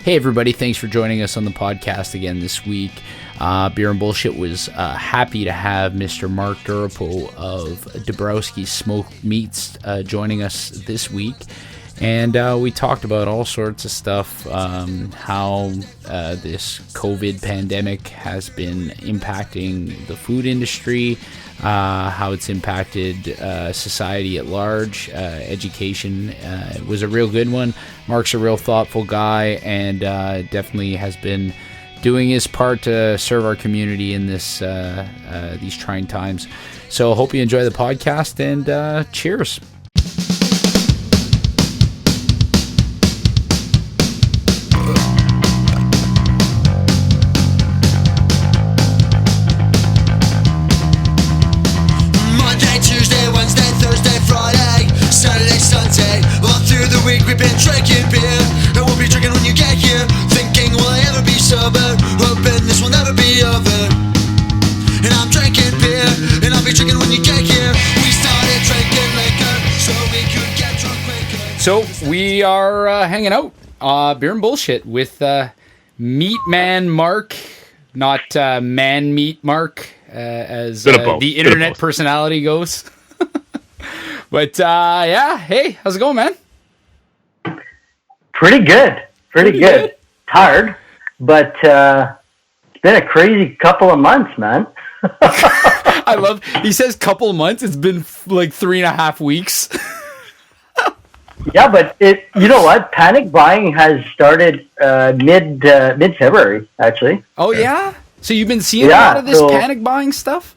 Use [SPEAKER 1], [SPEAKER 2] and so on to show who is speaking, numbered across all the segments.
[SPEAKER 1] Hey everybody, thanks for joining us on the podcast again this week. Beer and Bullshit was happy to have Mr. Marc Durepos of Dabrowski Smoked Meats joining us this week. And we talked about all sorts of stuff, how this COVID pandemic has been impacting the food industry, how it's impacted society at large. Education was a real good one. Marc's a real thoughtful guy and definitely has been doing his part to serve our community in this these trying times. So I hope you enjoy the podcast, and cheers.
[SPEAKER 2] We've been drinking beer, and we'll be drinking when you get here. Thinking, will I ever be sober? Hoping this will never be over. And I'm drinking beer, and I'll be drinking when you get here. We started drinking liquor, so we could get drunk quicker.
[SPEAKER 1] So we are hanging out, Beer and Bullshit, with Meat Man Marc, not Man Meat Marc, as the internet personality goes. But yeah, hey, how's it going, man?
[SPEAKER 3] Pretty good. Tired, but it's been a crazy couple of months, man.
[SPEAKER 1] I love, he says couple of months. It's been like 3.5 weeks.
[SPEAKER 3] Yeah, but you know what? Panic buying has started mid-February, actually.
[SPEAKER 1] Oh, yeah? So you've been seeing a lot of this panic buying stuff?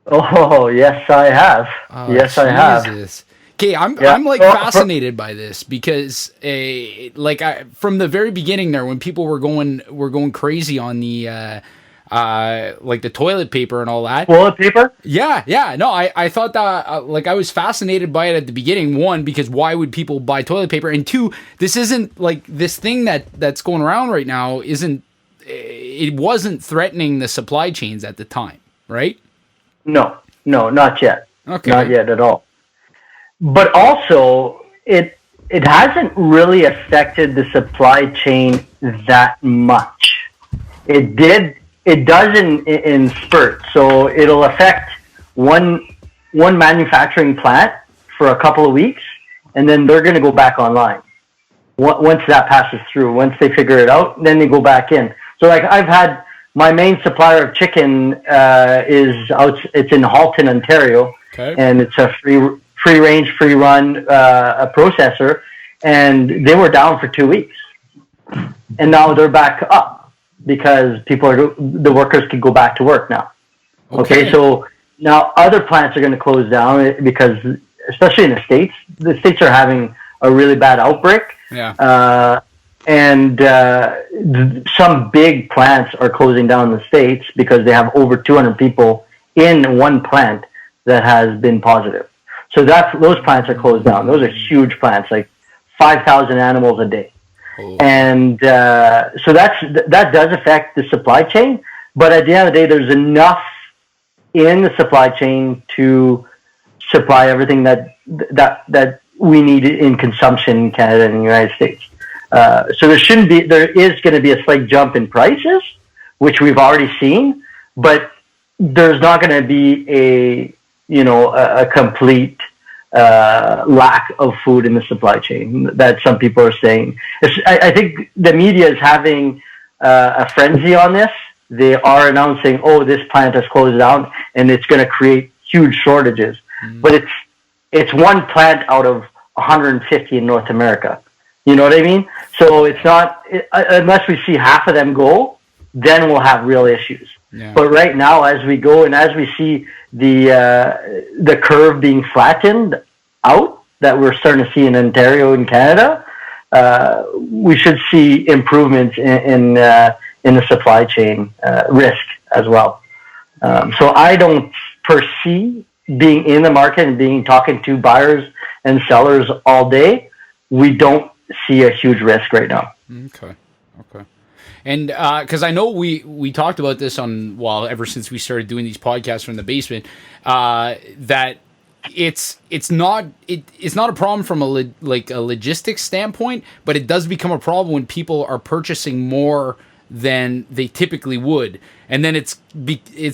[SPEAKER 3] Oh, yes, I have. I have.
[SPEAKER 1] Okay, I'm like fascinated by this because from the very beginning there, when people were going crazy on the like the toilet paper and all that.
[SPEAKER 3] Toilet paper?
[SPEAKER 1] Yeah. No, I thought that I was fascinated by it at the beginning. One, because why would people buy toilet paper? And two, this isn't like this thing that's going around right now it wasn't threatening the supply chains at the time, right?
[SPEAKER 3] No, not yet.
[SPEAKER 1] Okay.
[SPEAKER 3] Not yet at all. But also, it hasn't really affected the supply chain that much. It does in spurts. So it'll affect one manufacturing plant for a couple of weeks, and then they're going to go back online. Once that passes through, once they figure it out, then they go back in. So like I've had my main supplier of chicken it's in Halton, Ontario, okay. And it's a free range, free run a processor, and they were down for 2 weeks, and now they're back up because the workers can go back to work now. Okay, so now other plants are going to close down because, especially in the states are having a really bad outbreak.
[SPEAKER 1] Yeah.
[SPEAKER 3] And some big plants are closing down in the States because they have over 200 people in one plant that has been positive. So those plants are closed down. Those are huge plants, like 5,000 animals a day. Oh. And so that does affect the supply chain. But at the end of the day, there's enough in the supply chain to supply everything that we need in consumption in Canada and the United States. So there is going to be a slight jump in prices, which we've already seen, but there's not going to be a complete lack of food in the supply chain that some people are saying. I think the media is having a frenzy on this. They are announcing, this plant has closed down and it's going to create huge shortages. Mm. But it's one plant out of 150 in North America. You know what I mean? So it's not, unless we see half of them go, then we'll have real issues. Yeah. But right now, as we go and as we see the curve being flattened out, that we're starting to see in Ontario and Canada, we should see improvements in the supply chain risk as well. So I don't foresee, being in the market and talking to buyers and sellers all day, we don't see a huge risk right now.
[SPEAKER 1] Okay. And because I know we talked about this ever since we started doing these podcasts from the basement, that it's not a problem from a logistics standpoint, but it does become a problem when people are purchasing more than they typically would, and then it's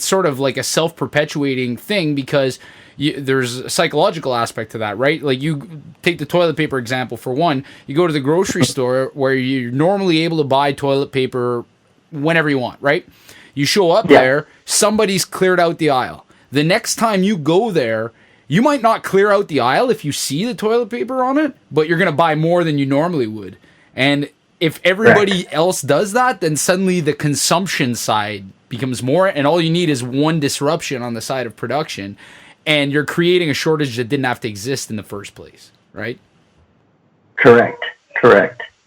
[SPEAKER 1] sort of like a self-perpetuating thing because there's a psychological aspect to that, right? Like, you take the toilet paper example for one. You go to the grocery store where you're normally able to buy toilet paper whenever you want, right? You show up there, somebody's cleared out the aisle. The next time you go there, you might not clear out the aisle if you see the toilet paper on it, but you're going to buy more than you normally would. And if everybody else does that, then suddenly the consumption side becomes more, and all you need is one disruption on the side of production, and you're creating a shortage that didn't have to exist in the first place, right?
[SPEAKER 3] Correct.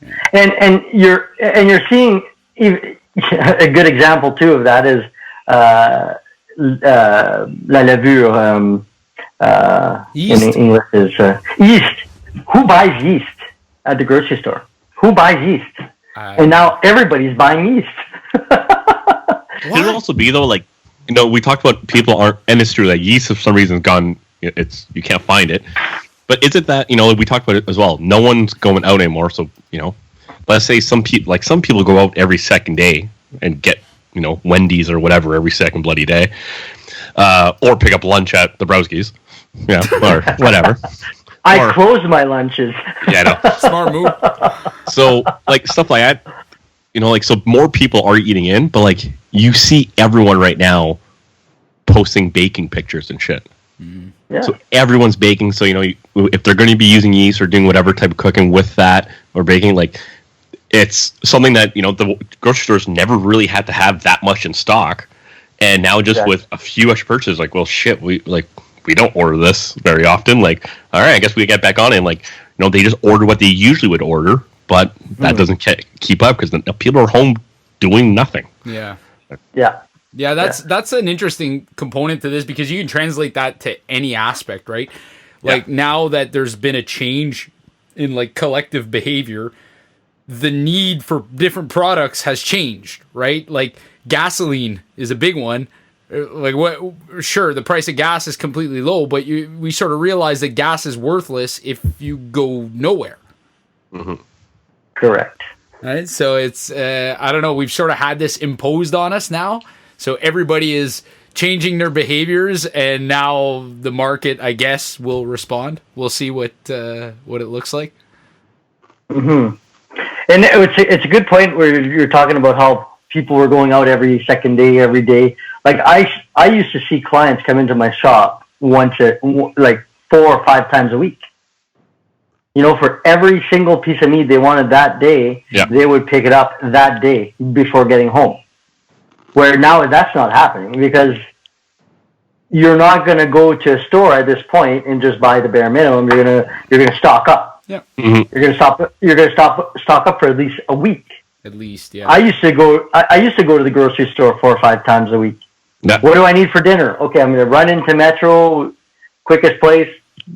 [SPEAKER 1] Yeah.
[SPEAKER 3] And you're seeing a good example too of that is la levure.
[SPEAKER 1] Yeast.
[SPEAKER 3] In English is yeast. Who buys yeast at the grocery store? Who buys yeast? And now everybody's buying yeast.
[SPEAKER 4] Could it also be though, like, you know, we talked about people aren't, and it's true that yeast for some reason has gone. It's you can't find it. But is it that, you know, we talked about it as well? No one's going out anymore, so, you know, let's say some people go out every second day and get, you know, Wendy's or whatever every second bloody day, or pick up lunch at Dabrowski's, yeah, or whatever.
[SPEAKER 3] I close my lunches.
[SPEAKER 4] Yeah, no.
[SPEAKER 1] Smart move.
[SPEAKER 4] So, like, stuff like that, you know, like, so more people are eating in, but, like, you see everyone right now posting baking pictures and shit.
[SPEAKER 3] Yeah.
[SPEAKER 4] So everyone's baking, so, you know, if they're going to be using yeast or doing whatever type of cooking with that or baking, like, it's something that, you know, the grocery stores never really had to have that much in stock, and now just with a few extra purchases, like, well, shit, we don't order this very often. Like, all right, I guess we get back on it. And, like, you know, they just order what they usually would order, but that doesn't keep up because people are home doing nothing.
[SPEAKER 1] Yeah.
[SPEAKER 3] Yeah,
[SPEAKER 1] that's an interesting component to this because you can translate that to any aspect, right? Like, now that there's been a change in, like, collective behavior, the need for different products has changed, right? Like, gasoline is a big one. Like, what? Sure, the price of gas is completely low, but we sort of realize that gas is worthless if you go nowhere.
[SPEAKER 4] Mm-hmm.
[SPEAKER 3] Correct.
[SPEAKER 1] Right, so it's I don't know. We've sort of had this imposed on us now, so everybody is changing their behaviors, and now the market, I guess, will respond. We'll see what it looks like.
[SPEAKER 3] Mm-hmm. And it's a good point where you're talking about how people were going out every second day, every day. Like, I used to see clients come into my shop like 4 or 5 times a week. You know, for every single piece of meat they wanted that day, they would pick it up that day before getting home. Where now that's not happening because you're not going to go to a store at this point and just buy the bare minimum. You're gonna stock up.
[SPEAKER 1] Yeah.
[SPEAKER 4] Mm-hmm.
[SPEAKER 3] You're gonna stock up for at least a week.
[SPEAKER 1] At least, yeah.
[SPEAKER 3] I used to go to the grocery store 4 or 5 times a week.
[SPEAKER 4] Yeah.
[SPEAKER 3] What do I need for dinner? Okay, I'm going to run into Metro, quickest place,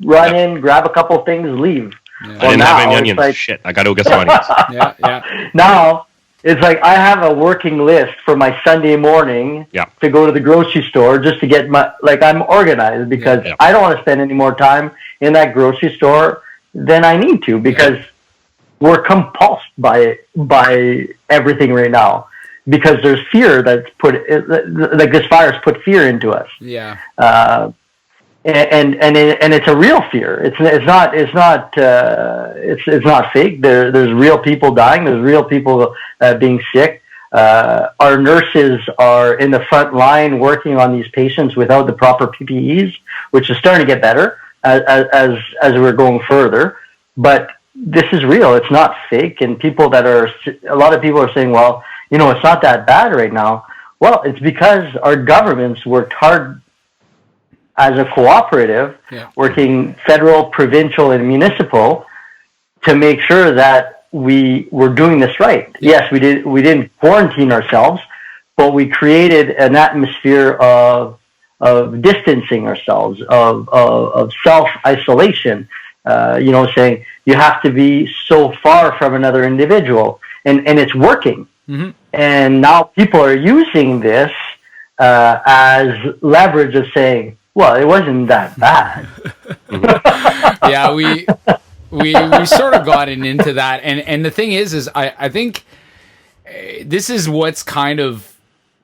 [SPEAKER 3] run in, grab a couple things, leave.
[SPEAKER 4] I
[SPEAKER 1] Yeah.
[SPEAKER 4] didn't have any onions. Like, shit, I got to go get some onions.
[SPEAKER 1] Yeah.
[SPEAKER 3] Now, it's like I have a working list for my Sunday morning to go to the grocery store just to get I'm organized because I don't want to spend any more time in that grocery store than I need to because we're compulsed by everything right now because there's fear that's like this virus put fear into us.
[SPEAKER 1] Yeah.
[SPEAKER 3] And it's a real fear. It's not fake. There's real people dying. There's real people being sick. Our nurses are in the front line working on these patients without the proper PPEs, which is starting to get better as we're going further. But this is real. It's not fake. And a lot of people are saying, well, you know, it's not that bad right now. Well, it's because our governments worked hard as a cooperative, working federal, provincial, and municipal to make sure that we were doing this right. Yes, we didn't quarantine ourselves, but we created an atmosphere of distancing ourselves, of self-isolation, saying you have to be so far from another individual, and it's working. Mm-hmm. And now people are using this as leverage of saying, Well, it wasn't that bad.
[SPEAKER 1] Yeah, we sort of gotten into that, and the thing is I think this is what's kind of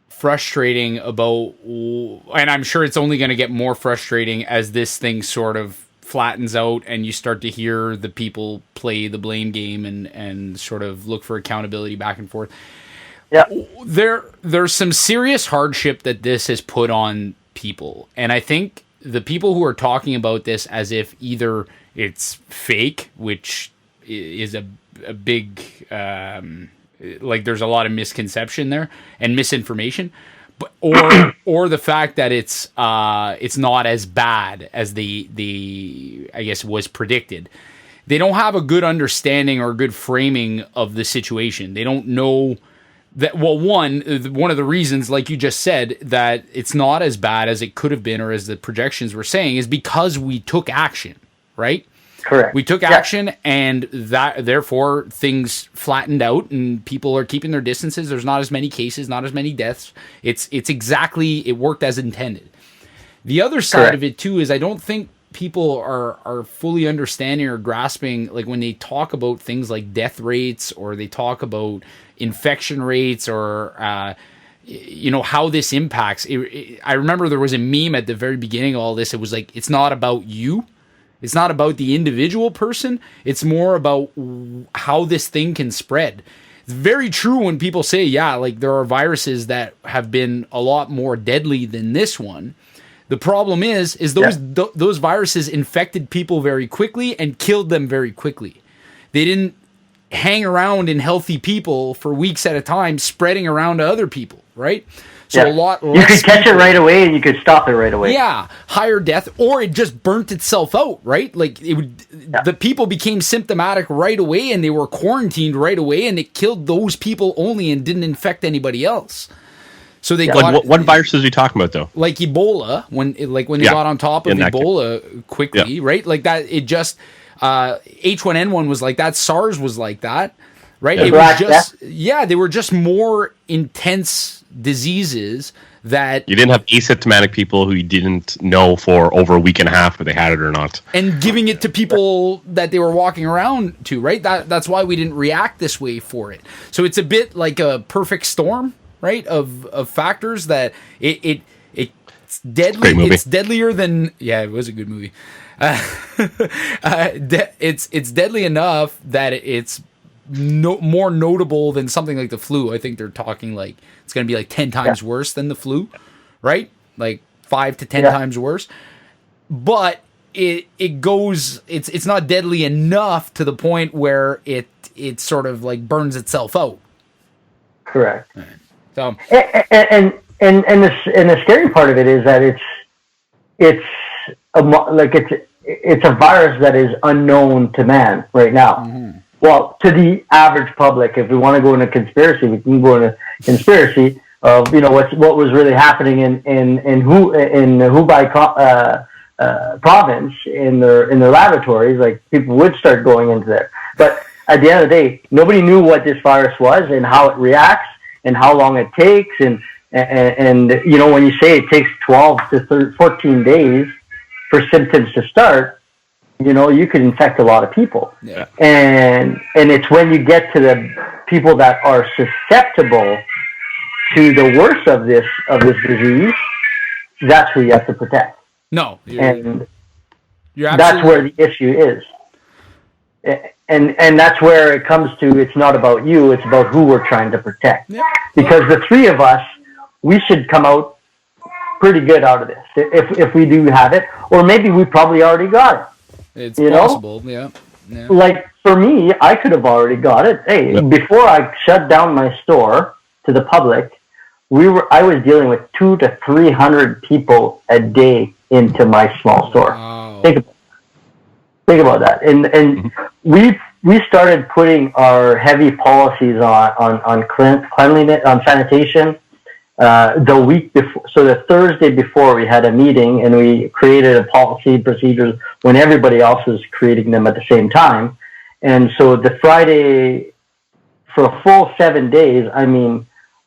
[SPEAKER 1] frustrating about, and I'm sure it's only going to get more frustrating as this thing sort of flattens out and you start to hear the people play the blame game and sort of look for accountability back and forth.
[SPEAKER 3] Yeah,
[SPEAKER 1] there's some serious hardship that this has put on people, and I think the people who are talking about this as if either it's fake, which is a big like there's a lot of misconception there and misinformation, but or the fact that it's not as bad as the I guess was predicted. They don't have a good understanding or good framing of the situation. They don't know that, well, one of the reasons, like you just said, that it's not as bad as it could have been or as the projections were saying is because we took action, right?
[SPEAKER 3] correct.
[SPEAKER 1] We took action, and that therefore things flattened out, and people are keeping their distances. There's not as many cases, not as many deaths. It's exactly, it worked as intended. The other side of it too is I don't think people are fully understanding or grasping, like when they talk about things like death rates or they talk about infection rates or how this impacts. I remember there was a meme at the very beginning of all this. It was like, it's not about you. It's not about the individual person. It's more about how this thing can spread. It's very true when people say, yeah, like there are viruses that have been a lot more deadly than this one. The problem is those viruses infected people very quickly and killed them very quickly. They didn't hang around in healthy people for weeks at a time, spreading around to other people, right? So a lot less.
[SPEAKER 3] You could catch it right away and you could stop it right away.
[SPEAKER 1] Yeah, higher death, or it just burnt itself out, right? Like it would, the people became symptomatic right away and they were quarantined right away, and it killed those people only and didn't infect anybody else. So they got
[SPEAKER 4] what viruses are you talking about though?
[SPEAKER 1] Like Ebola, when they got on top of Ebola quickly, right? Like that, it just H1N1 was like that, SARS was like that, right? It was just they were just more intense diseases that
[SPEAKER 4] you didn't have asymptomatic people who you didn't know for over a week and a half if they had it or not,
[SPEAKER 1] and giving it to people that they were walking around to, right? That's why we didn't react this way for it. So it's a bit like a perfect storm, right, of factors that it's deadly. It's deadlier than it was a good movie. It's deadly enough that it's more notable than something like the flu. I think they're talking like it's going to be like 10 times worse than the flu, right? Like 5 to 10 times worse. But it goes. It's not deadly enough to the point where it sort of like burns itself out.
[SPEAKER 3] Correct.
[SPEAKER 1] Right. So
[SPEAKER 3] and the scary part of it is that it's a virus that is unknown to man right now. Mm-hmm. Well, to the average public, if we want to go into conspiracy, we can go into conspiracy of what was really happening in Hubei province in their laboratories. Like people would start going into there, but at the end of the day, nobody knew what this virus was and how it reacts and how long it takes, and when you say it takes 12 to 14 days for symptoms to start, you could infect a lot of people. Yeah. And it's when you get to the people that are susceptible to the worst of this disease, that's who you have to protect.
[SPEAKER 1] No,
[SPEAKER 3] you're that's where the issue is. And that's where it comes to, it's not about you, it's about who we're trying to protect. Yeah. Because the three of us, we should come out pretty good out of this if we do have it, or maybe we probably already got it.
[SPEAKER 1] It's possible, yeah.
[SPEAKER 3] Like for me, I could have already got it. Hey, before I shut down my store to the public, I was dealing with 200 to 300 people a day into my small store. Wow. Think about that. And we started putting our heavy policies on cleanliness, on sanitation, the week before. So the Thursday before, we had a meeting and we created a policy procedures when everybody else was creating them at the same time. And so the Friday, for a full 7 days,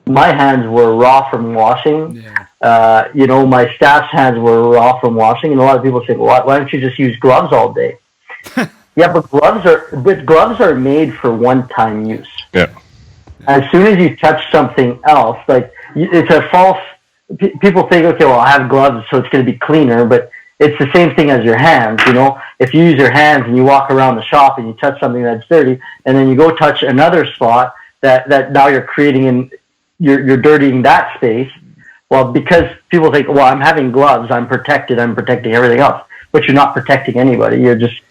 [SPEAKER 3] my hands were raw from washing.
[SPEAKER 1] Yeah.
[SPEAKER 3] My staff's hands were raw from washing, and a lot of people say, well, why don't you just use gloves all day? Yeah, but gloves are made for one-time use.
[SPEAKER 4] Yeah.
[SPEAKER 3] As soon as you touch something else, like it's a false. People think, okay, well, I have gloves, so it's going to be cleaner, but it's the same thing as your hands. If you use your hands and you walk around the shop and you touch something that's dirty, and then you go touch another spot that now you're creating you're dirtying that space. Well, because people think, well, I'm having gloves, I'm protecting everything else, but you're not protecting anybody. You're just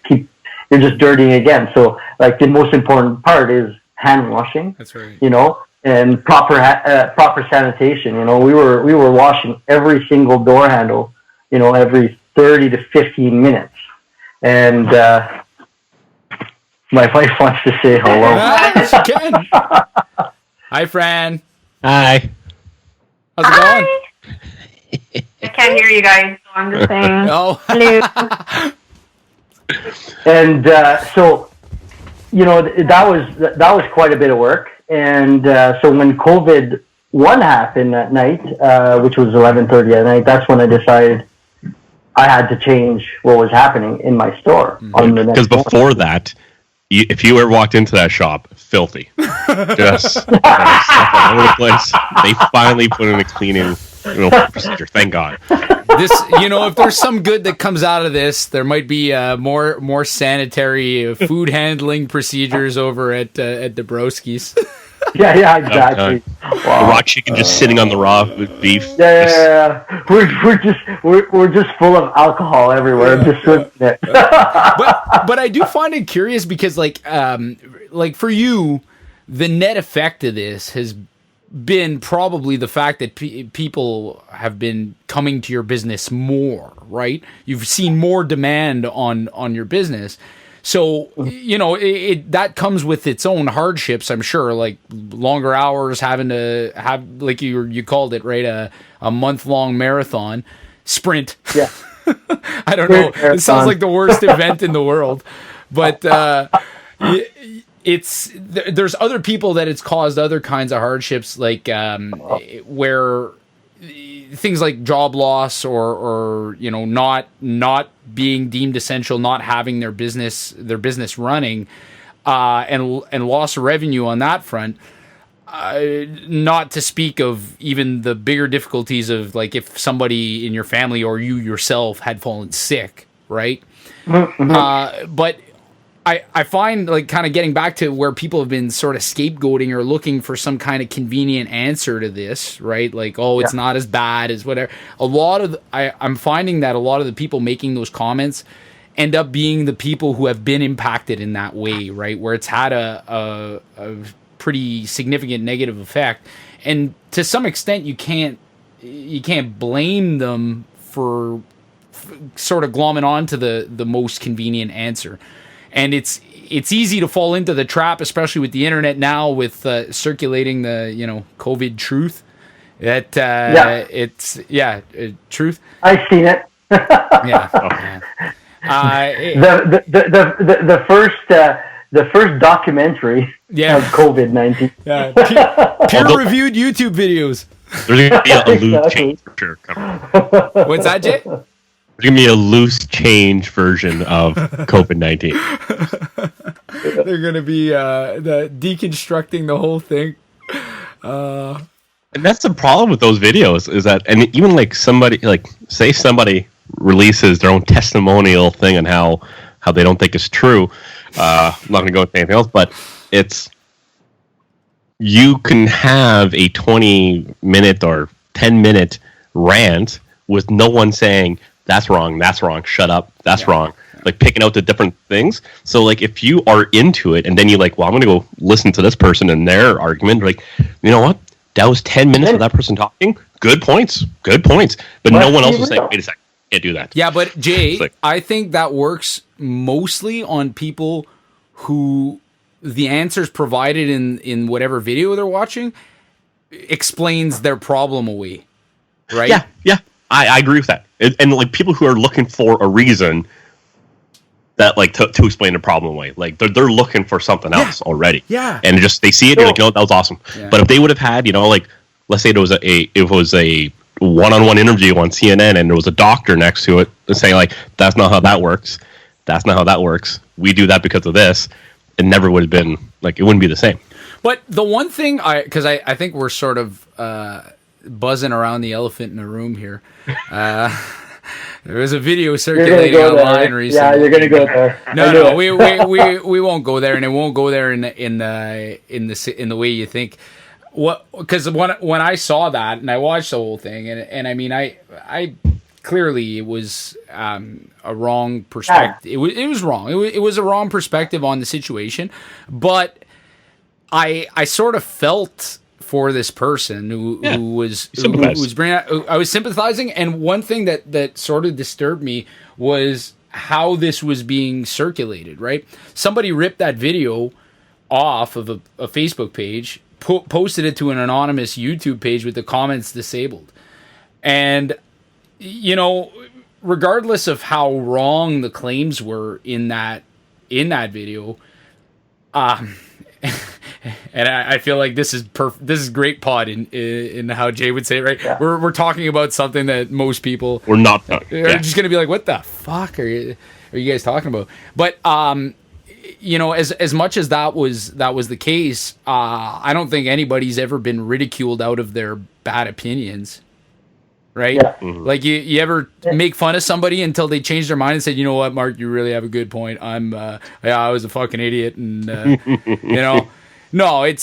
[SPEAKER 3] dirtying again. So, like, the most important part is hand washing.
[SPEAKER 1] That's right.
[SPEAKER 3] And proper sanitation. We were washing every single door handle, every 30 to 15 minutes. And my wife wants to say hello.
[SPEAKER 1] Yes, you can. Hi, Fran.
[SPEAKER 4] Hi.
[SPEAKER 1] How's it going?
[SPEAKER 5] I can't hear you guys, so I'm just saying
[SPEAKER 1] Oh.
[SPEAKER 5] hello.
[SPEAKER 3] And so, that was quite a bit of work. And so when COVID-1 happened at night, which was 11:30 at night, that's when I decided I had to change what was happening in my store.
[SPEAKER 4] Because before that, if you ever walked into that shop, filthy. Just stuff all over the place. They finally put in a cleaning procedure. Thank God.
[SPEAKER 1] This, if there's some good that comes out of this, there might be more sanitary food handling procedures over at Dabrowski's.
[SPEAKER 3] Yeah, exactly.
[SPEAKER 4] The raw chicken just sitting on the raw beef.
[SPEAKER 3] Yeah. We're just full of alcohol everywhere. Just it.
[SPEAKER 1] but I do find it curious because, like for you, the net effect of this has been probably the fact that people have been coming to your business more, right? You've seen more demand on your business. So, that comes with its own hardships, I'm sure, like longer hours, having to have, like you called it, right, a month-long marathon sprint.
[SPEAKER 3] Yeah.
[SPEAKER 1] I don't know. It sounds like the worst event in the world. But there's other people that it's caused other kinds of hardships, like where things like job loss or not being deemed essential, not having their business running, and loss of revenue on that front. Not to speak of even the bigger difficulties of, like, if somebody in your family or you yourself had fallen sick, right?
[SPEAKER 3] Mm-hmm.
[SPEAKER 1] But I find, like, kind of getting back to where people have been sort of scapegoating or looking for some kind of convenient answer to this, right? Like, it's not as bad as whatever. I'm finding that a lot of the people making those comments end up being the people who have been impacted in that way, right? Where it's had a pretty significant negative effect. And to some extent, you can't blame them for sort of glomming on to the most convenient answer. And it's easy to fall into the trap, especially with the internet now, with circulating the COVID truth. That truth.
[SPEAKER 3] I've seen it.
[SPEAKER 1] Yeah.
[SPEAKER 3] The first documentary of COVID-19.
[SPEAKER 1] Peer-reviewed YouTube videos.
[SPEAKER 4] There's going to be a loose change for sure.
[SPEAKER 1] What's that, Jay?
[SPEAKER 4] There's going to be a loose change version of COVID-19.
[SPEAKER 1] They're going to be deconstructing the whole thing.
[SPEAKER 4] And that's the problem with those videos, is that, and even like somebody, like, say somebody releases their own testimonial thing on how they don't think it's true. I'm not going to go into anything else, but you can have a 20-minute or 10-minute rant with no one saying, that's wrong, shut up, that's wrong. Like, picking out the different things. So, like, if you are into it and then you're like, well, I'm going to go listen to this person and their argument, like, you know what? That was 10 minutes of that person talking. Good points. But no one else is saying, wait a second, can't do that.
[SPEAKER 1] Yeah, but Jay, I think that works mostly on people who the answers provided in whatever video they're watching explains their problem away, right?
[SPEAKER 4] Yeah. I agree with that. And like, people who are looking for a reason that, like, to explain the problem away, like, they're looking for something else already.
[SPEAKER 1] Yeah.
[SPEAKER 4] And just, they see it, they're like, that was awesome. Yeah. But if they would have had, like, let's say it was a one-on-one interview on CNN and there was a doctor next to it saying like, that's not how that works. That's not how that works. We do that because of this. It never would have been like, it wouldn't be the same.
[SPEAKER 1] But the one thing because I think we're sort of buzzing around the elephant in the room here. There was a video circulating online recently.
[SPEAKER 3] Yeah, you're gonna go there.
[SPEAKER 1] No, we won't go there, and it won't go there in the way you think. Because when I saw that and I watched the whole thing, and I mean I clearly it was a wrong perspective. It was wrong. It was a wrong perspective on the situation, but I sort of felt for this person who was bringing out, I was sympathizing, and one thing that sort of disturbed me was how this was being circulated. Right, somebody ripped that video off of a Facebook page, posted it to an anonymous YouTube page with the comments disabled, and regardless of how wrong the claims were in that video, and I feel like this is this is great pod in how Jay would say it, right? Yeah. We're talking about something that most people
[SPEAKER 4] we're not
[SPEAKER 1] are just gonna be like, what the fuck are you guys talking about? But as much as that was the case, I don't think anybody's ever been ridiculed out of their bad opinions. Right? Yeah. Mm-hmm. Like you ever make fun of somebody until they change their mind and said, you know what, Mark, you really have a good point. I was a fucking idiot. And, no, I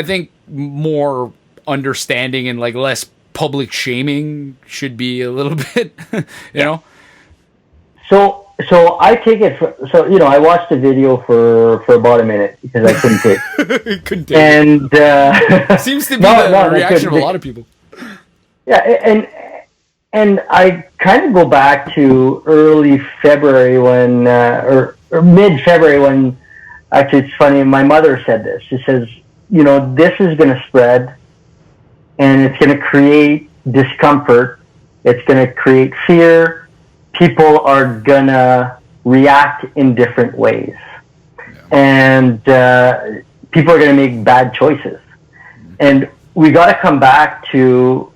[SPEAKER 1] think more understanding and like less public shaming should be a little bit, you know?
[SPEAKER 3] So I take it, I watched the video for about a minute because I couldn't take
[SPEAKER 1] it.
[SPEAKER 3] And
[SPEAKER 1] seems to be the reaction of a lot of people.
[SPEAKER 3] Yeah, and I kind of go back to early February when, or mid-February when, actually it's funny, my mother said this. She says, this is going to spread, and it's going to create discomfort. It's going to create fear. People are going to react in different ways. And people are going to make bad choices. And we got to come back to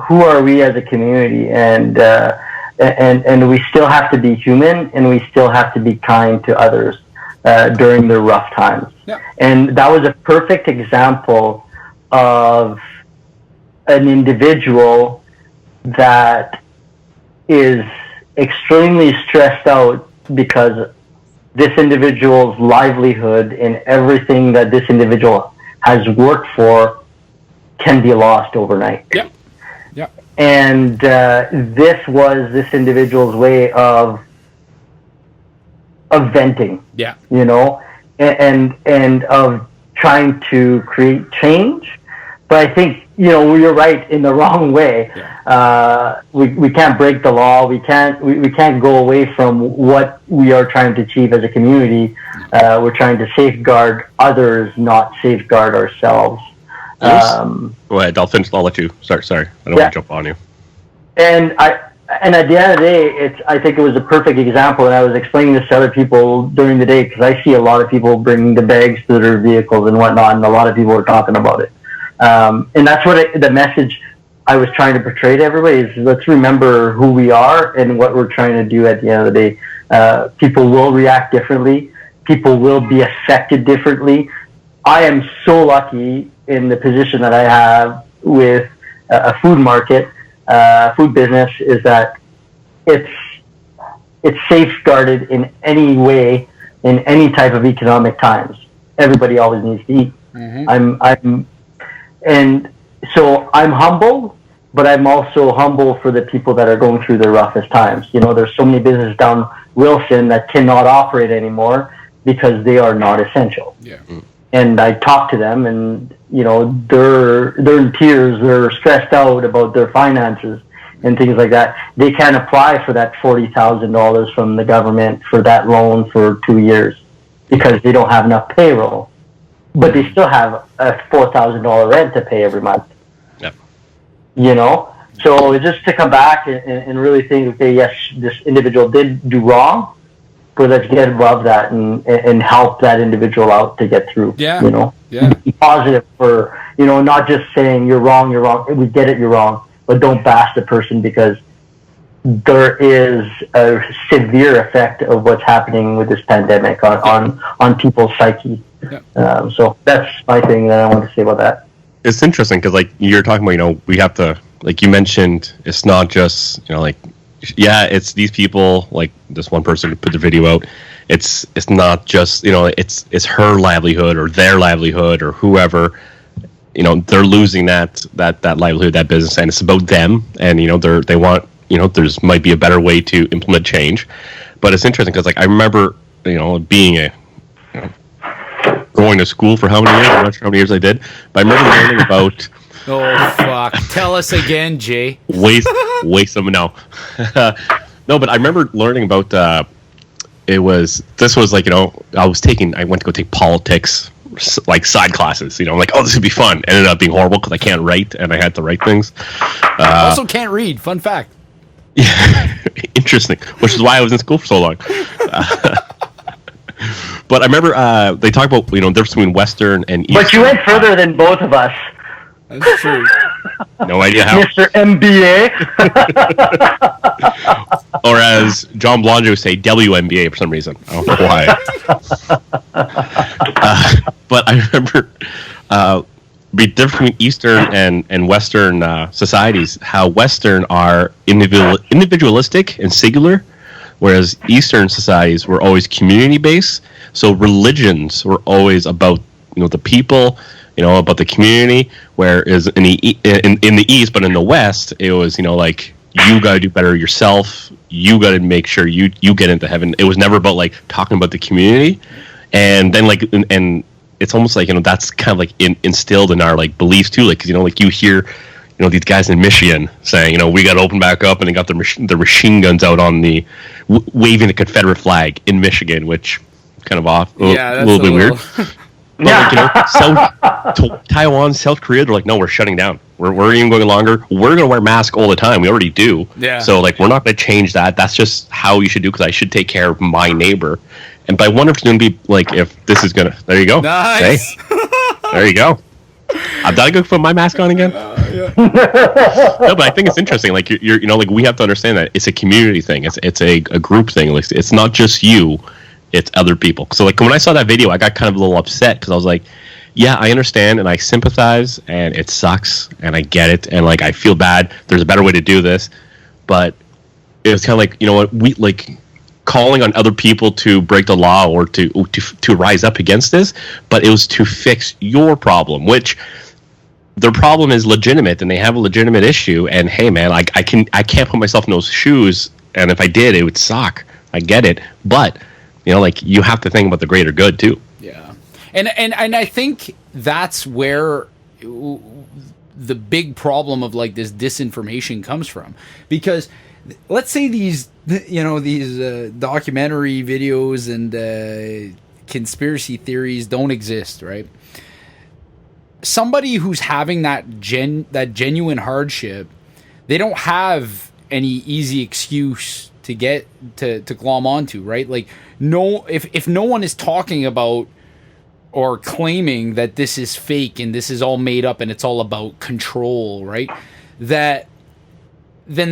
[SPEAKER 3] who are we as a community, and we still have to be human, and we still have to be kind to others during the rough times. Yeah. And that was a perfect example of an individual that is extremely stressed out because this individual's livelihood and everything that this individual has worked for can be lost overnight.
[SPEAKER 1] Yeah. Yeah.
[SPEAKER 3] And this was this individual's way of venting. Yeah. And of trying to create change. But I think, you're right in the wrong way. Yeah. We can't break the law. We can't go away from what we are trying to achieve as a community. We're trying to safeguard others, not safeguard ourselves.
[SPEAKER 4] Go ahead. I'll let you start. Sorry, I don't want to jump on you.
[SPEAKER 3] And at the end of the day, I think it was a perfect example. And I was explaining this to other people during the day because I see a lot of people bringing the bags to their vehicles and whatnot, and a lot of people were talking about it. And that's what the message I was trying to portray to everybody is: let's remember who we are and what we're trying to do at the end of the day. People will react differently. People will be affected differently. I am so lucky in the position that I have with a food market, food business, is that it's safeguarded in any way, in any type of economic times. Everybody always needs to eat. Mm-hmm. And so I'm humble, but I'm also humble for the people that are going through the roughest times. There's so many businesses down Wilson that cannot operate anymore because they are not essential.
[SPEAKER 1] Yeah.
[SPEAKER 3] And I talk to them, and they're in tears. They're stressed out about their finances and things like that. They can't apply for that $40,000 from the government for that loan for 2 years because they don't have enough payroll. But they still have a $4,000 rent to pay every month.
[SPEAKER 4] Yep.
[SPEAKER 3] So just to come back and really think, okay, yes, this individual did do wrong, but let's get above that and help that individual out to get through.
[SPEAKER 1] Yeah.
[SPEAKER 3] You know, be positive for, you know, not just saying you're wrong. We get it, you're wrong, but don't bash the person, because there is a severe effect of what's happening with this pandemic on people's psyche.
[SPEAKER 1] Yeah.
[SPEAKER 3] So that's my thing that I want to say about that.
[SPEAKER 4] It's interesting because, like, you're talking about, you know, we have to, like you mentioned, it's not just, you know, like, yeah, it's these people, like this one person who put the video out. It's not just, you know, it's her livelihood or their livelihood or whoever, you know, they're losing that livelihood, that business, and it's about them. And, you know, they want, you know, there's might be a better way to implement change. But it's interesting because, like, I remember, you know, being going to school for how many years? I'm not sure how many years I did, but I remember learning about.
[SPEAKER 1] Oh fuck! Tell us again, Jay.
[SPEAKER 4] Waste some no. No, but I remember learning about. This was like, you know, I went to go take politics, like side classes. You know, I'm like, oh, this would be fun. Ended up being horrible because I can't write and I had to write things.
[SPEAKER 1] Also, can't read. Fun fact.
[SPEAKER 4] Yeah, interesting. Which is why I was in school for so long. But I remember they talk about, you know, the difference between Western and Eastern.
[SPEAKER 3] But you went further than both of us.
[SPEAKER 1] That's true.
[SPEAKER 4] No idea how.
[SPEAKER 3] Mr. MBA.
[SPEAKER 4] Or as John Blonjo would say, WNBA for some reason. I don't know why. But I remember the difference between Eastern and Western societies, how Western are individualistic and singular, whereas Eastern societies were always community-based. So religions were always about, you know, the people, you know, about the community. Whereas in the East, but in the West, it was, you know, like, you got to do better yourself. You got to make sure you get into heaven. It was never about, like, talking about the community. And then, like, and it's almost like, you know, that's kind of like instilled in our, like, beliefs too. Like, 'cause, you know, like, you hear, you know, these guys in Michigan saying, you know, we got to open back up, and they got the machine guns out on the waving the Confederate flag in Michigan, which kind of off, a little bit weird. But, like, you know, Taiwan, South Korea, they're like, no, we're shutting down. We're even going longer. We're going to wear masks all the time. We already do.
[SPEAKER 1] Yeah. So,
[SPEAKER 4] like, we're not going to change that. That's just how you should do, because I should take care of my neighbor. And but I wonder if it's going to be, like, if this is going to... There you go.
[SPEAKER 1] Nice.
[SPEAKER 4] Hey. There you go. I've got to go put my mask on again.
[SPEAKER 1] Yeah.
[SPEAKER 4] No, but I think it's interesting. Like, you're you know, like, we have to understand that it's a community thing. It's a group thing. Like, it's not just you. It's other people. So, like, when I saw that video, I got kind of a little upset because I was like, yeah, I understand and I sympathize, and it sucks and I get it, and, like, I feel bad. There's a better way to do this. But it was kind of like, you know what, we, like, calling on other people to break the law or to rise up against this, but it was to fix your problem, which their problem is legitimate and they have a legitimate issue. And hey, man, I can't put myself in those shoes, and if I did, it would suck. I get it, but, you know, like, you have to think about the greater good too.
[SPEAKER 1] Yeah, and I think that's where the big problem of, like, this disinformation comes from, because let's say these documentary videos and conspiracy theories don't exist, right? Somebody who's having that genuine hardship, they don't have any easy excuse to get to glom onto, right? Like, no, if no one is talking about or claiming that this is fake and this is all made up and it's all about control, right? Then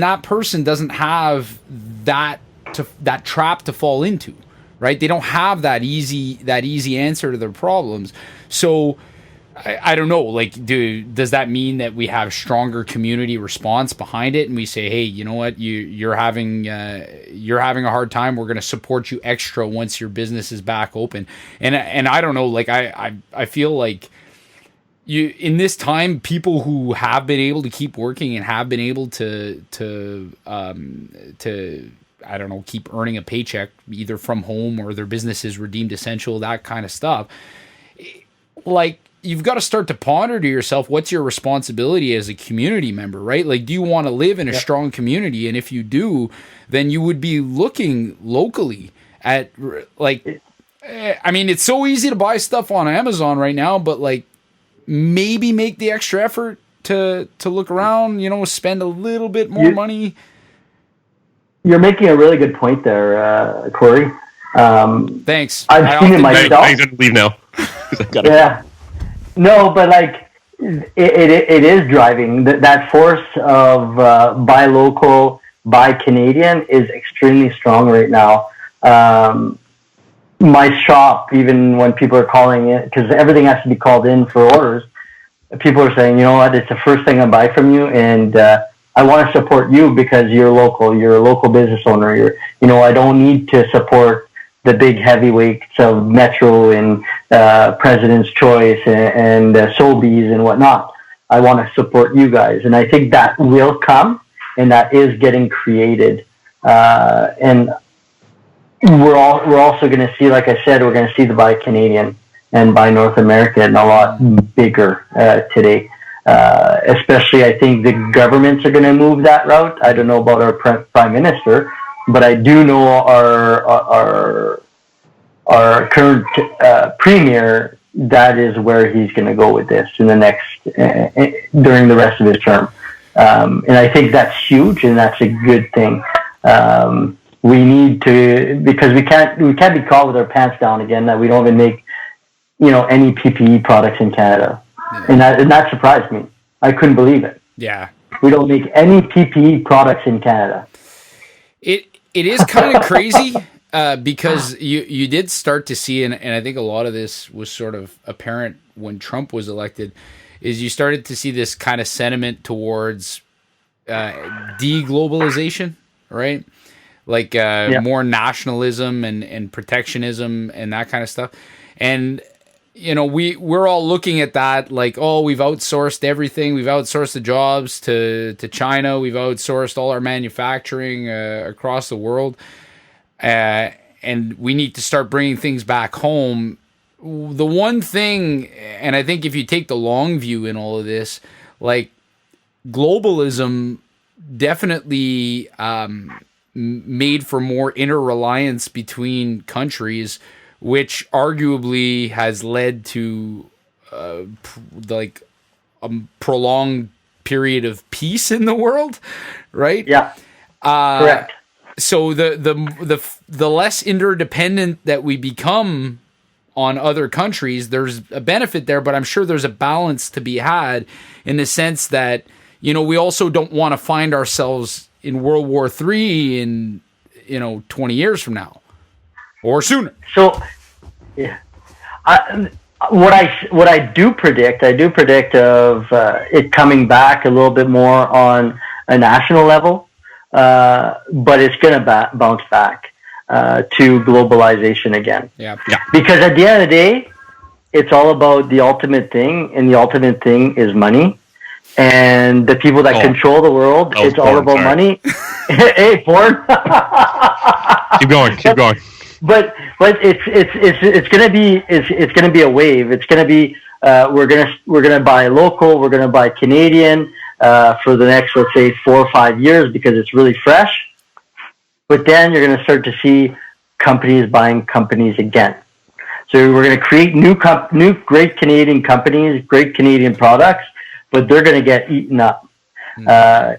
[SPEAKER 1] that person doesn't have that trap to fall into, right? They don't have that easy answer to their problems. So I don't know, like, does that mean that we have stronger community response behind it, and we say, hey, you know what, you're having a hard time, we're going to support you extra once your business is back open? And I don't know, like, I feel like in this time, people who have been able to keep working and have been able to I don't know, keep earning a paycheck either from home or their business is redeemed essential, that kind of stuff, like, you've got to start to ponder to yourself, what's your responsibility as a community member, right? Like, do you want to live in a strong community? And if you do, then you would be looking locally at, like, I mean, it's so easy to buy stuff on Amazon right now, but, like, maybe make the extra effort to look around, you know, spend a little bit more money.
[SPEAKER 3] You're making a really good point there, Corey.
[SPEAKER 1] Thanks.
[SPEAKER 3] I've seen it myself.
[SPEAKER 4] I gotta leave now.
[SPEAKER 3] Yeah. No, but like it is driving that force of buy local, buy Canadian is extremely strong right now. My shop, even when people are calling it, because everything has to be called in for orders, people are saying, you know what, it's the first thing I buy from you, and I want to support you because you're local. You're a local business owner. I don't need to support the big heavyweights of Metro and President's Choice and Sobeys and whatnot. I want to support you guys, and I think that will come, and that is getting created, and we're also going to see, like I said, we're going to see the Buy Canadian and Buy North American a lot bigger today. Especially, I think the governments are going to move that route. I don't know about our Prime Minister, but I do know our current Premier. That is where he's going to go with this in the next during the rest of his term, and I think that's huge and that's a good thing. We need to, because we can't be caught with our pants down again that we don't even make, any PPE products in Canada. Yeah. And that surprised me. I couldn't believe it.
[SPEAKER 1] Yeah.
[SPEAKER 3] We don't make any PPE products in Canada.
[SPEAKER 1] It is kind of crazy because you did start to see, and I think a lot of this was sort of apparent when Trump was elected, is you started to see this kind of sentiment towards deglobalization, right? Like more nationalism and protectionism and that kind of stuff. And, we're all looking at that like, oh, we've outsourced everything. We've outsourced the jobs to China. We've outsourced all our manufacturing across the world. And we need to start bringing things back home. The one thing, and I think if you take the long view in all of this, like globalism definitely made for more interreliance between countries, which arguably has led to a prolonged period of peace in the world, right?
[SPEAKER 3] Yeah, correct.
[SPEAKER 1] So the less interdependent that we become on other countries, there's a benefit there, but I'm sure there's a balance to be had in the sense that, we also don't want to find ourselves in World War III in 20 years from now or sooner.
[SPEAKER 3] So, yeah, what I do predict of it coming back a little bit more on a national level, but it's going to bounce back to globalization again.
[SPEAKER 1] Yeah.
[SPEAKER 3] Because at the end of the day, it's all about the ultimate thing, and the ultimate thing is money. And the people that control the world, it's all about money. Hey, Ford.
[SPEAKER 4] Keep going.
[SPEAKER 3] But it's gonna be a wave. It's gonna be we're gonna buy local. We're gonna buy Canadian for the next, let's say, 4 or 5 years because it's really fresh. But then you're gonna start to see companies buying companies again. So we're gonna create new great Canadian companies, great Canadian products, but they're gonna get eaten up.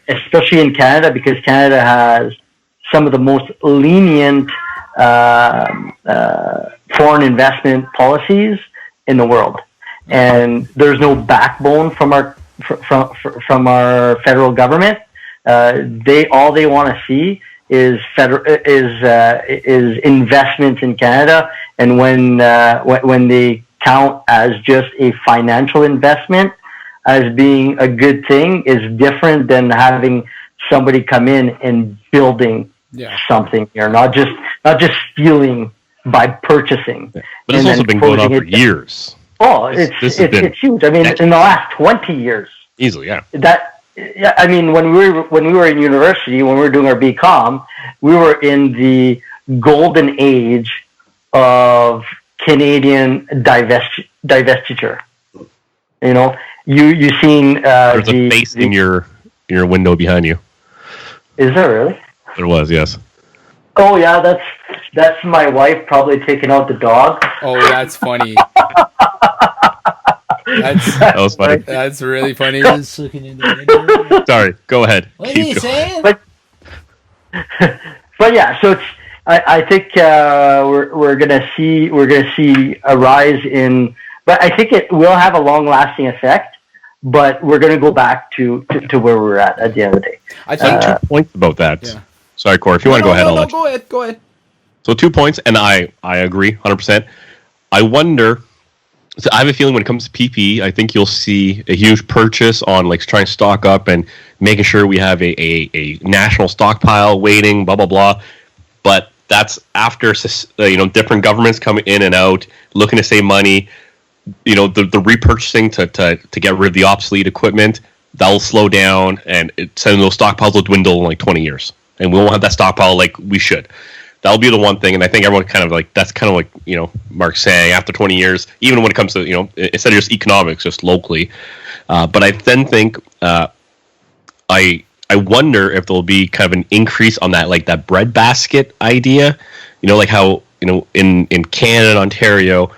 [SPEAKER 3] Especially in Canada, because Canada has some of the most lenient foreign investment policies in the world, and there's no backbone from our federal government. They want to see is investments in Canada, and when they count as just a financial investment as being a good thing, is different than having somebody come in and building something here, not just stealing by purchasing.
[SPEAKER 4] But it's also been going on for years.
[SPEAKER 3] Oh, it's huge. I mean, in the last 20 years,
[SPEAKER 4] easily, yeah.
[SPEAKER 3] I mean, when we were in university, when we were doing our BCom, we were in the golden age of Canadian divestiture. You seen
[SPEAKER 4] there's a face in your window behind you.
[SPEAKER 3] Is there really?
[SPEAKER 4] There was, yes.
[SPEAKER 3] Oh yeah, that's my wife probably taking out the dog.
[SPEAKER 1] Oh, that's funny.
[SPEAKER 4] That was funny.
[SPEAKER 1] That's really funny.
[SPEAKER 4] Sorry, go ahead.
[SPEAKER 1] What are you saying?
[SPEAKER 3] But yeah, so I think we're gonna see a rise in, but I think it will have a long lasting effect. But we're gonna go back to where we're at the end of the day.
[SPEAKER 1] I think
[SPEAKER 4] 2 points about that.
[SPEAKER 1] Yeah.
[SPEAKER 4] Sorry, Corey. If you want to go ahead, I'll let you.
[SPEAKER 1] Go ahead.
[SPEAKER 4] So 2 points, and I agree 100%. I wonder. So I have a feeling when it comes to PPE, I think you'll see a huge purchase on like trying to stock up and making sure we have a national stockpile waiting, blah blah blah. But that's after different governments coming in and out, looking to save money. The repurchasing to get rid of the obsolete equipment, that'll slow down, and those stockpiles will dwindle in like 20 years, and we won't have that stockpile like we should. That'll be the one thing, and I think everyone kind of like that's kind of like Mark's saying, after 20 years, even when it comes to instead of just economics, just locally. But I then think I wonder if there'll be kind of an increase on that, like that breadbasket idea, like how in Canada and Ontario,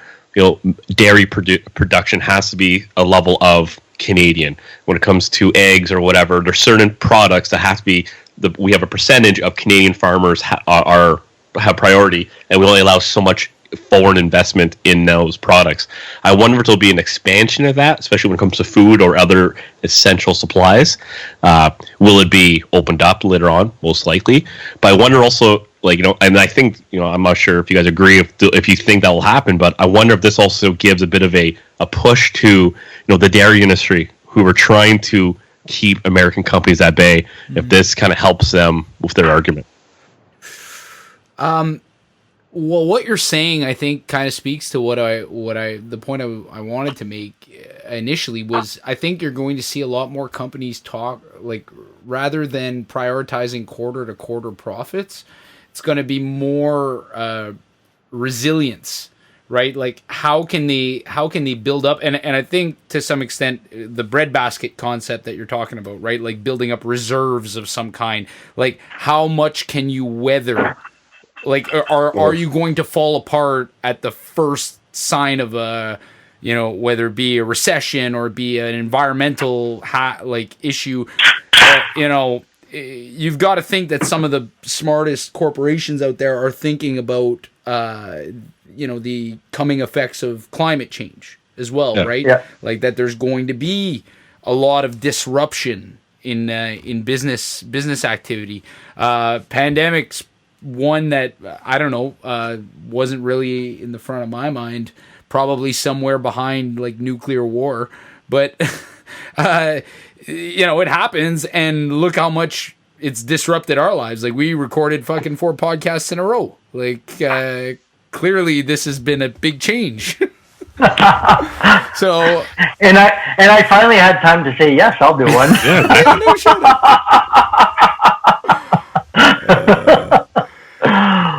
[SPEAKER 4] dairy production has to be a level of Canadian. When it comes to eggs or whatever, there's certain products that have to be we have a percentage of Canadian farmers have priority, and we only allow so much foreign investment in those products. I wonder if there'll be an expansion of that, especially when it comes to food or other essential supplies. Will it be opened up later on? Most likely. But I wonder also, and I think, I'm not sure if you guys agree if you think that will happen, but I wonder if this also gives a bit of a push to, the dairy industry, who are trying to keep American companies at bay, if this kind of helps them with their argument.
[SPEAKER 1] Well, what you're saying, I think, kind of speaks to the point I wanted to make initially was, I think you're going to see a lot more companies talk, like, rather than prioritizing quarter to quarter profits, it's going to be more resilience, right? Like, how can they build up? And I think to some extent the breadbasket concept that you're talking about, right? Like building up reserves of some kind. Like, how much can you weather? Like, are you going to fall apart at the first sign of a, whether it be a recession or be an environmental issue? You've got to think that some of the smartest corporations out there are thinking about, the coming effects of climate change as well, right? Yeah. Like that there's going to be a lot of disruption in business activity. Pandemics, one that I don't know wasn't really in the front of my mind, probably somewhere behind like nuclear war, but it happens, and look how much it's disrupted our lives. Like, we recorded fucking 4 podcasts in a row. Like, clearly this has been a big change. So and I finally had time to say yes, I'll do one.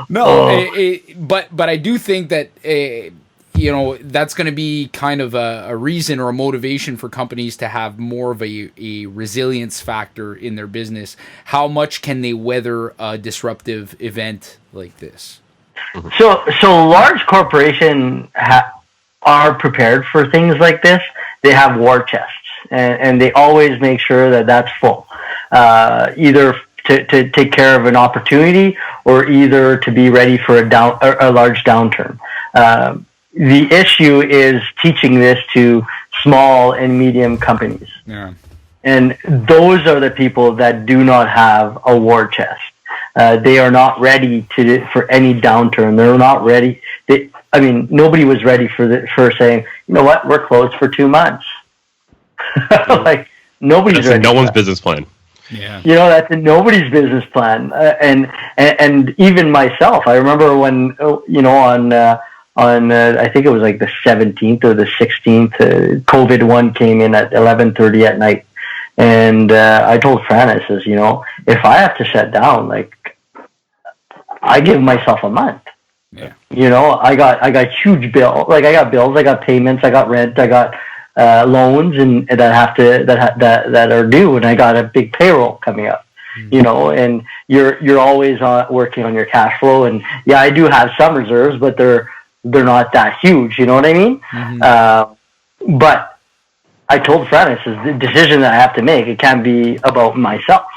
[SPEAKER 1] But I do think that that's going to be kind of a reason or a motivation for companies to have more of a resilience factor in their business. How much can they weather a disruptive event like this?
[SPEAKER 3] So large corporations are prepared for things like this. They have war chests, and they always make sure that that's full, either to take care of an opportunity or either to be ready for a large downturn. The issue is teaching this to small and medium companies. Yeah. And those are the people that do not have a war chest. They are not ready for any downturn. They're not ready. Nobody was ready for saying, you know what, we're closed for 2 months. Like, nobody's ready.
[SPEAKER 4] No one's business plan.
[SPEAKER 1] Yeah.
[SPEAKER 3] That's nobody's business plan. And even myself, I remember when, on I think it was like the 17th or the 16th, COVID-1 came in at 11:30 at night. And I told Fran, I says, if I have to shut down, like, I give myself a month.
[SPEAKER 1] Yeah.
[SPEAKER 3] I got huge bills. Like, I got bills, I got payments, I got rent, I got loans and that are due, and I got a big payroll coming up. Mm-hmm. And you're always working on your cash flow, and yeah, I do have some reserves, but they're not that huge. You know what I mean? Mm-hmm. But I told Fran, I says, the decision that I have to make, it can't be about myself.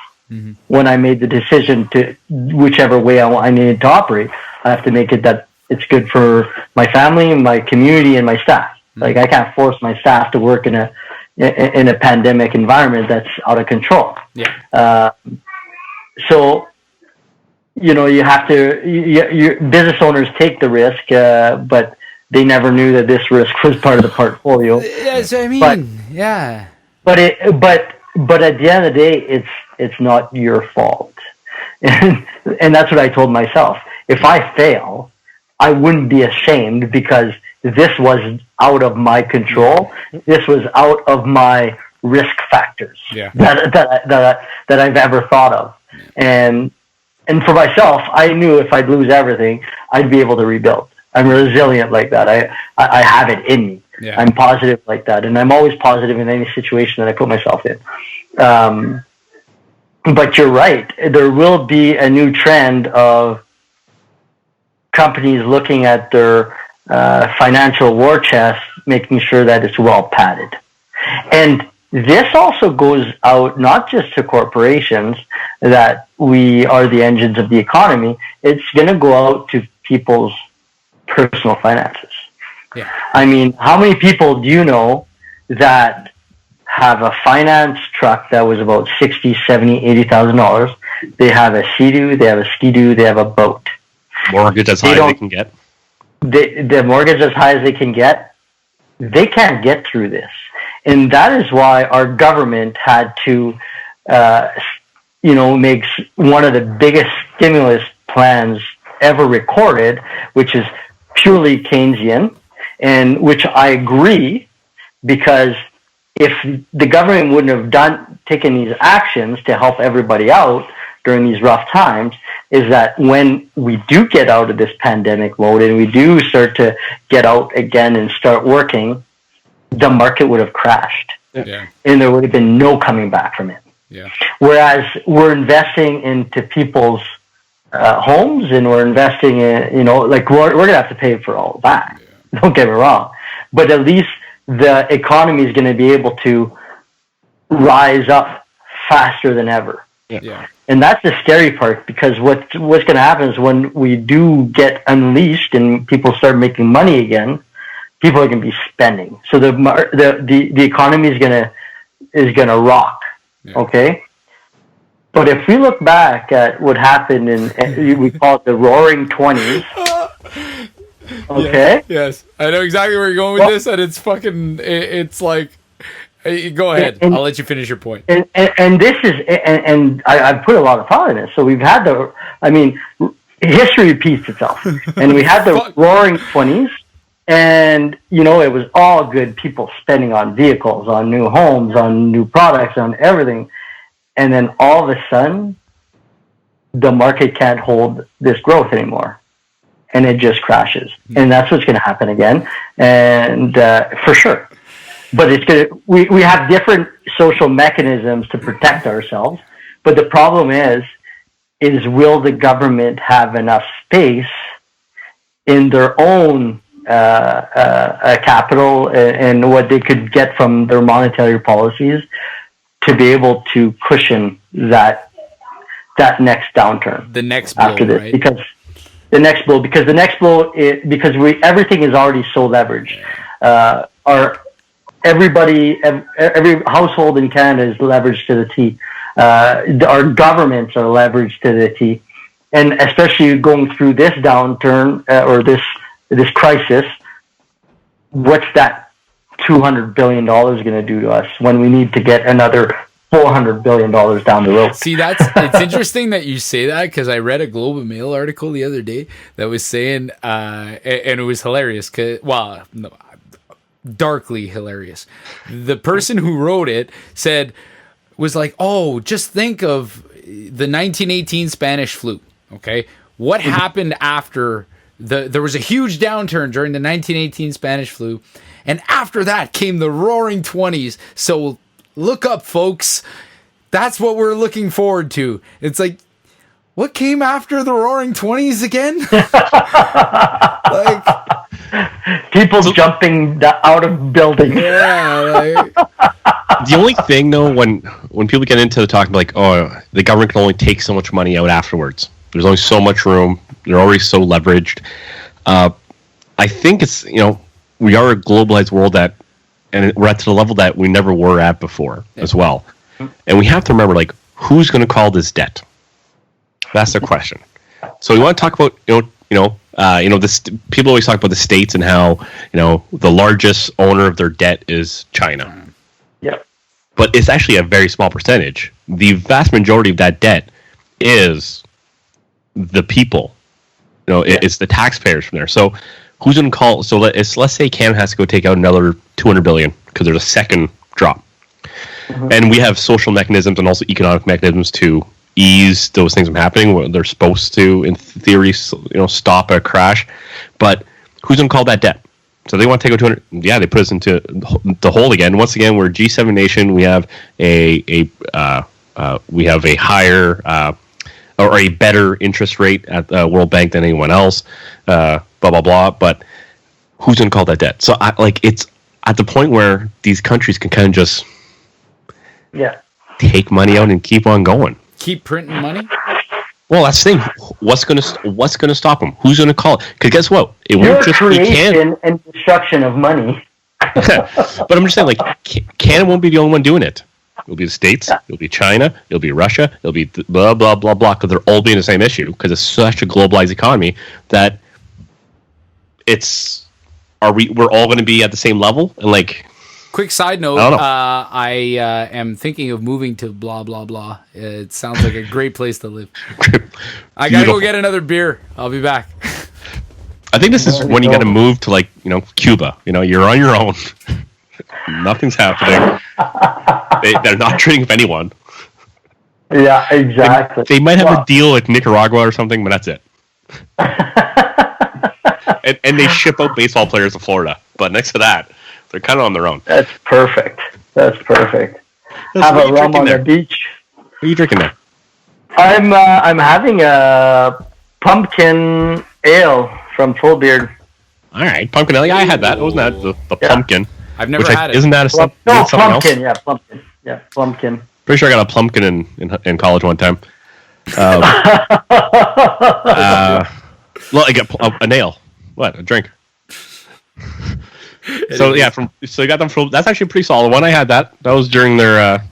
[SPEAKER 3] when I made the decision to whichever way I needed to operate. I have to make it that it's good for my family, my community, and my staff. Like, I can't force my staff to work in a pandemic environment that's out of control.
[SPEAKER 1] Yeah.
[SPEAKER 3] So, you have to. Your business owners take the risk, but they never knew that this risk was part of the portfolio.
[SPEAKER 1] Yes, I mean, yeah.
[SPEAKER 3] But at the end of the day, it's not your fault, and that's what I told myself. If I fail, I wouldn't be ashamed because this was out of my control. This was out of my risk factors that I've ever thought of. And for myself, I knew if I'd lose everything, I'd be able to rebuild. I'm resilient like that. I have it in me.
[SPEAKER 1] Yeah.
[SPEAKER 3] I'm positive like that. And I'm always positive in any situation that I put myself in. But you're right. There will be a new trend of companies looking at their financial war chest, making sure that it's well padded. And this also goes out not just to corporations, that we are the engines of the economy. It's going to go out to people's personal finances.
[SPEAKER 1] Yeah.
[SPEAKER 3] I mean, how many people do you know that have a finance truck that was about $60,000, $70,000, $80,000? They have a Sea-Doo, they have a Ski-Doo, they have a boat.
[SPEAKER 4] Mortgage as high as they can get.
[SPEAKER 3] The mortgage as high as they can get. They can't get through this. And that is why our government had to, make one of the biggest stimulus plans ever recorded, which is purely Keynesian, and which I agree, because if the government wouldn't have taken these actions to help everybody out during these rough times, is that when we do get out of this pandemic mode and we do start to get out again and start working, the market would have crashed.
[SPEAKER 1] Yeah.
[SPEAKER 3] And there would have been no coming back from it.
[SPEAKER 1] Yeah.
[SPEAKER 3] Whereas we're investing into people's homes, and we're investing in, we're going to have to pay for all of that. Yeah. Don't get me wrong. But at least the economy is going to be able to rise up faster than ever.
[SPEAKER 1] Yeah.
[SPEAKER 3] And that's the scary part, because what's going to happen is when we do get unleashed and people start making money again, people are going to be spending. So the economy is going to rock. Yeah. Okay. But if we look back at what happened we call it the Roaring 20s. Okay.
[SPEAKER 1] Yes. I know exactly where you're going with this, and it's fucking. It's like. Go ahead. I'll let you finish your point.
[SPEAKER 3] And this is, and I've put a lot of thought in it. So we've had history repeats itself. And we had the Roaring 20s, and, it was all good, people spending on vehicles, on new homes, on new products, on everything. And then all of a sudden, the market can't hold this growth anymore. And it just crashes. And that's what's going to happen again. And for sure. But it's going to, we have different social mechanisms to protect ourselves. But the problem is will the government have enough space in their own capital and what they could get from their monetary policies to be able to cushion that next downturn,
[SPEAKER 1] the next blow,
[SPEAKER 3] after this,
[SPEAKER 1] right?
[SPEAKER 3] because everything is already so leveraged. Every household in Canada is leveraged to the T. Our governments are leveraged to the T, and especially going through this downturn or this crisis, what's that $200 billion going to do to us when we need to get another $400 billion down the road?
[SPEAKER 1] See, it's interesting that you say that, because I read a Globe and Mail article the other day that was saying, and it was hilarious. Darkly hilarious. The person who wrote it was like, oh, just think of the 1918 Spanish flu. Okay. What happened after there was a huge downturn during the 1918 Spanish flu. And after that came the Roaring 20s. So look up, folks. That's what we're looking forward to. It's like, what came after the Roaring 20s again?
[SPEAKER 3] People jumping out of buildings.
[SPEAKER 1] Yeah.
[SPEAKER 4] The only thing, though, when people get into the talk, like, oh, the government can only take so much money out afterwards. There's only so much room. They're already so leveraged. I think it's, we are a globalized world and we're at the level that we never were at before as well. And we have to remember, like, who's going to call this debt? That's the question. So we want to talk about, this. People always talk about the states and how, the largest owner of their debt is China.
[SPEAKER 3] Yep.
[SPEAKER 4] But it's actually a very small percentage. The vast majority of that debt is the people. It's the taxpayers from there. So who's going to call? So let's say Canada has to go take out another $200 billion because there's a second drop, and we have social mechanisms and also economic mechanisms to ease those things from happening. They're supposed to, in theory, stop a crash. But who's going to call that debt? So they want to take out 200. Yeah, they put us into the hole again. Once again, we're a G7 nation. We have a higher or a better interest rate at the World Bank than anyone else. Blah blah blah. But who's going to call that debt? So it's at the point where these countries can kind of just take money out and keep on going.
[SPEAKER 1] Keep printing money?
[SPEAKER 4] Well, that's the thing. What's going to stop them? Who's going to call it? Because guess what? It
[SPEAKER 3] Your
[SPEAKER 4] won't just be Canada.
[SPEAKER 3] and destruction of money.
[SPEAKER 4] But I'm just saying, like, Canada won't be the only one doing it. It'll be the States. It'll be China. It'll be Russia. It'll be blah blah blah blah. Because they're all being the same issue. Because it's such a globalized economy that we're all going to be at the same level and like.
[SPEAKER 1] Quick side note, I am thinking of moving to blah, blah, blah. It sounds like a great place to live. I got to go get another beer. I'll be back.
[SPEAKER 4] I think this is when you got to move to, like, Cuba. You're on your own. Nothing's happening. They're not trading with anyone.
[SPEAKER 3] Yeah, exactly.
[SPEAKER 4] They might have a deal with Nicaragua or something, but that's it. and they ship out baseball players to Florida. But next to that, they're kind of on their own.
[SPEAKER 3] That's perfect. Have a rum on the beach.
[SPEAKER 4] What are you drinking there?
[SPEAKER 3] I'm having a pumpkin ale from Full Beard.
[SPEAKER 4] All right, pumpkin ale. Yeah, I had that. Wasn't that the pumpkin?
[SPEAKER 1] I've never had it.
[SPEAKER 4] Isn't that
[SPEAKER 3] No,
[SPEAKER 4] something
[SPEAKER 3] pumpkin.
[SPEAKER 4] else?
[SPEAKER 3] Yeah, pumpkin.
[SPEAKER 4] Pretty sure I got a pumpkin in college one time. Well, I got a nail. What? A drink. So you got them from. That's actually a pretty solid one. I had that. That was during their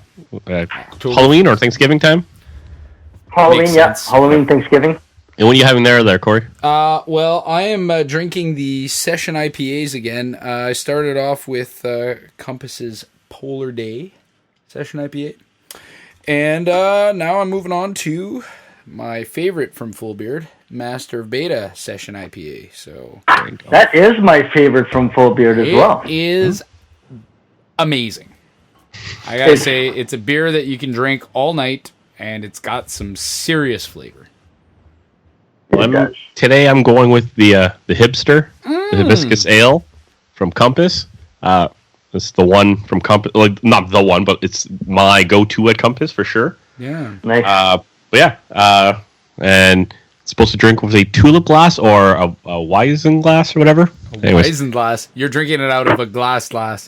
[SPEAKER 4] Halloween or Thanksgiving time.
[SPEAKER 3] Halloween, Halloween, Thanksgiving.
[SPEAKER 4] And what are you having there, Corey?
[SPEAKER 1] Well, I am drinking the Session IPAs again. I started off with Compass's Polar Day Session IPA. And now I'm moving on to my favorite from Full Beard, Master of Beta Session IPA. So
[SPEAKER 3] that is my favorite from Full Beard as well.
[SPEAKER 1] It is amazing. I gotta say, it's a beer that you can drink all night, and it's got some serious flavor.
[SPEAKER 4] Today I'm going with the hipster, the hibiscus ale from Compass. It's the one from Compass, like not the one, but it's my go-to at Compass for sure.
[SPEAKER 1] Yeah,
[SPEAKER 3] nice.
[SPEAKER 4] But yeah, and it's supposed to drink with a tulip glass or a Weizen glass or whatever.
[SPEAKER 1] Weizen glass. You're drinking it out of a glass.
[SPEAKER 4] No,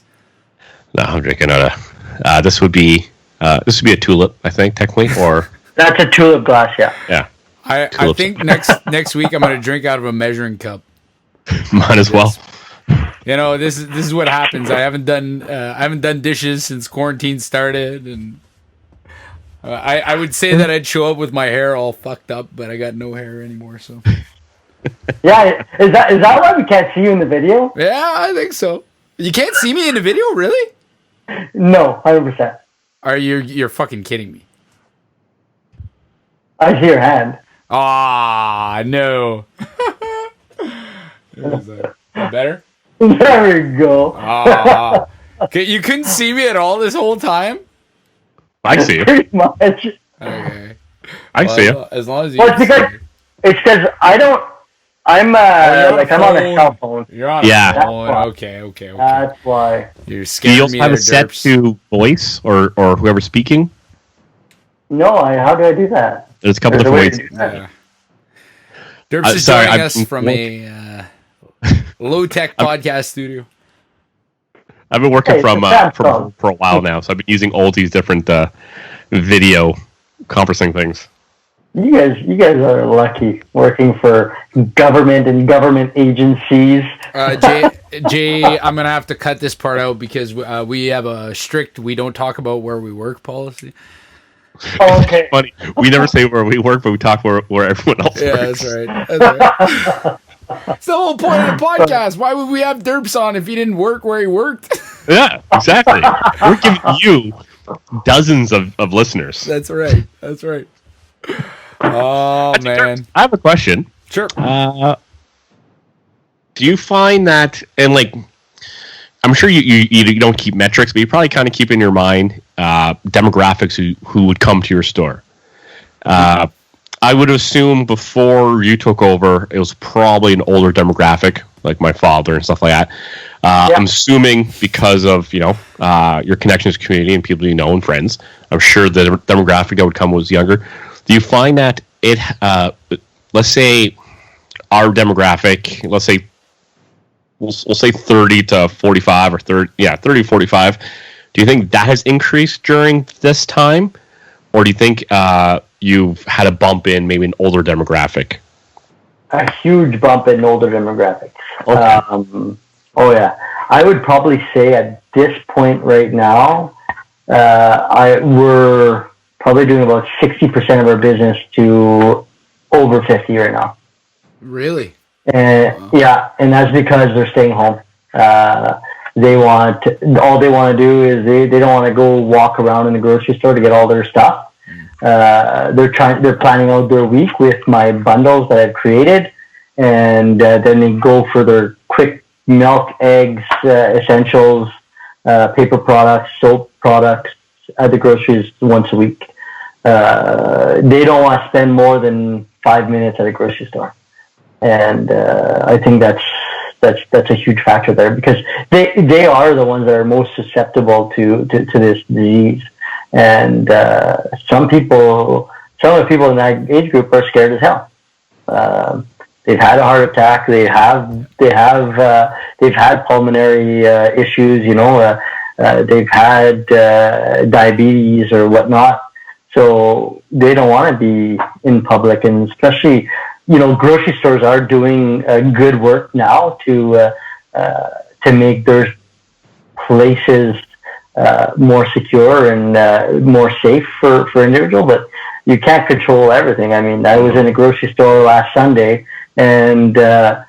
[SPEAKER 4] I'm drinking out of. This would be a tulip, I think, technically, or
[SPEAKER 3] that's a tulip glass. Yeah.
[SPEAKER 4] Yeah.
[SPEAKER 1] I think next week I'm going to drink out of a measuring cup.
[SPEAKER 4] Might as well.
[SPEAKER 1] This is what happens. I haven't done dishes since quarantine started, and I would say that I'd show up with my hair all fucked up, but I got no hair anymore. So
[SPEAKER 3] yeah, is that why we can't see you in the video?
[SPEAKER 1] Yeah, I think so. You can't see me in the video, really?
[SPEAKER 3] No, 100%.
[SPEAKER 1] You're fucking kidding me?
[SPEAKER 3] I see your hand.
[SPEAKER 1] Ah, no. Is that better?
[SPEAKER 3] There we go.
[SPEAKER 1] Okay, you couldn't see me at all this whole time?
[SPEAKER 4] I see you.
[SPEAKER 3] Pretty much.
[SPEAKER 1] Okay.
[SPEAKER 4] I see you.
[SPEAKER 1] As long as you.
[SPEAKER 3] Well, it's because I don't. I'm I'm on a cell phone.
[SPEAKER 1] You're on a phone. Okay.
[SPEAKER 3] That's why.
[SPEAKER 1] You're scaring
[SPEAKER 4] Do you also
[SPEAKER 1] me
[SPEAKER 4] have
[SPEAKER 1] there,
[SPEAKER 4] it set
[SPEAKER 1] Derps.
[SPEAKER 4] to voice or whoever's speaking?
[SPEAKER 3] No, how do I do that?
[SPEAKER 4] There's a couple different ways.
[SPEAKER 1] Yeah. Derps is joining us from a low-tech podcast studio.
[SPEAKER 4] I've been working
[SPEAKER 3] Hey,
[SPEAKER 4] from
[SPEAKER 3] it's a sad
[SPEAKER 4] for
[SPEAKER 3] song.
[SPEAKER 4] a while now, so I've been using all these different video conferencing things.
[SPEAKER 3] You guys are lucky working for government and government agencies.
[SPEAKER 1] Jay, I'm gonna have to cut this part out because we have a strict "we don't talk about where we work" policy.
[SPEAKER 3] Oh, okay.
[SPEAKER 4] Funny, we never say where we work, but we talk where everyone else works.
[SPEAKER 1] That's right. It's the whole point of the podcast. Why would we have Derps on if he didn't work where he worked?
[SPEAKER 4] Yeah, exactly. We're giving you dozens of listeners.
[SPEAKER 1] That's right. Oh, man.
[SPEAKER 4] I have a question.
[SPEAKER 1] Sure.
[SPEAKER 4] Do you find that, and like, I'm sure you don't keep metrics, but you probably kind of keep in your mind demographics who would come to your store. I would assume before you took over, it was probably an older demographic, like my father and stuff like that. I'm assuming because of your connections to the community and people you know and friends. I'm sure the demographic that would come was younger. Do you find that it, let's say our demographic, let's say we'll say 30 to 45 or 30 to 45. Do you think that has increased during this time? Or do you think you've had a bump in maybe an older demographic?
[SPEAKER 3] A huge bump in older demographics.
[SPEAKER 4] Okay.
[SPEAKER 3] Oh yeah, I would probably say at this point right now, we're probably doing about 60% of our business to over 50 right now.
[SPEAKER 1] Really?
[SPEAKER 3] Yeah, and that's because they're staying home. All they want to do is they don't want to go walk around in the grocery store to get all their stuff. They're planning out their week with my bundles that I've created, and then they go for their quick milk, eggs, essentials, paper products, soap products at the groceries once a week. They don't want to spend more than 5 minutes at a grocery store, and I think that's a huge factor there because they are the ones that are most susceptible to this disease. And some of the people in that age group are scared as hell. They've had a heart attack. They've had pulmonary issues. They've had diabetes or whatnot. So they don't want to be in public, and especially, grocery stores are doing good work now to make their places more secure and more safe for individuals, but you can't control everything. I mean, I was in a grocery store last Sunday, and the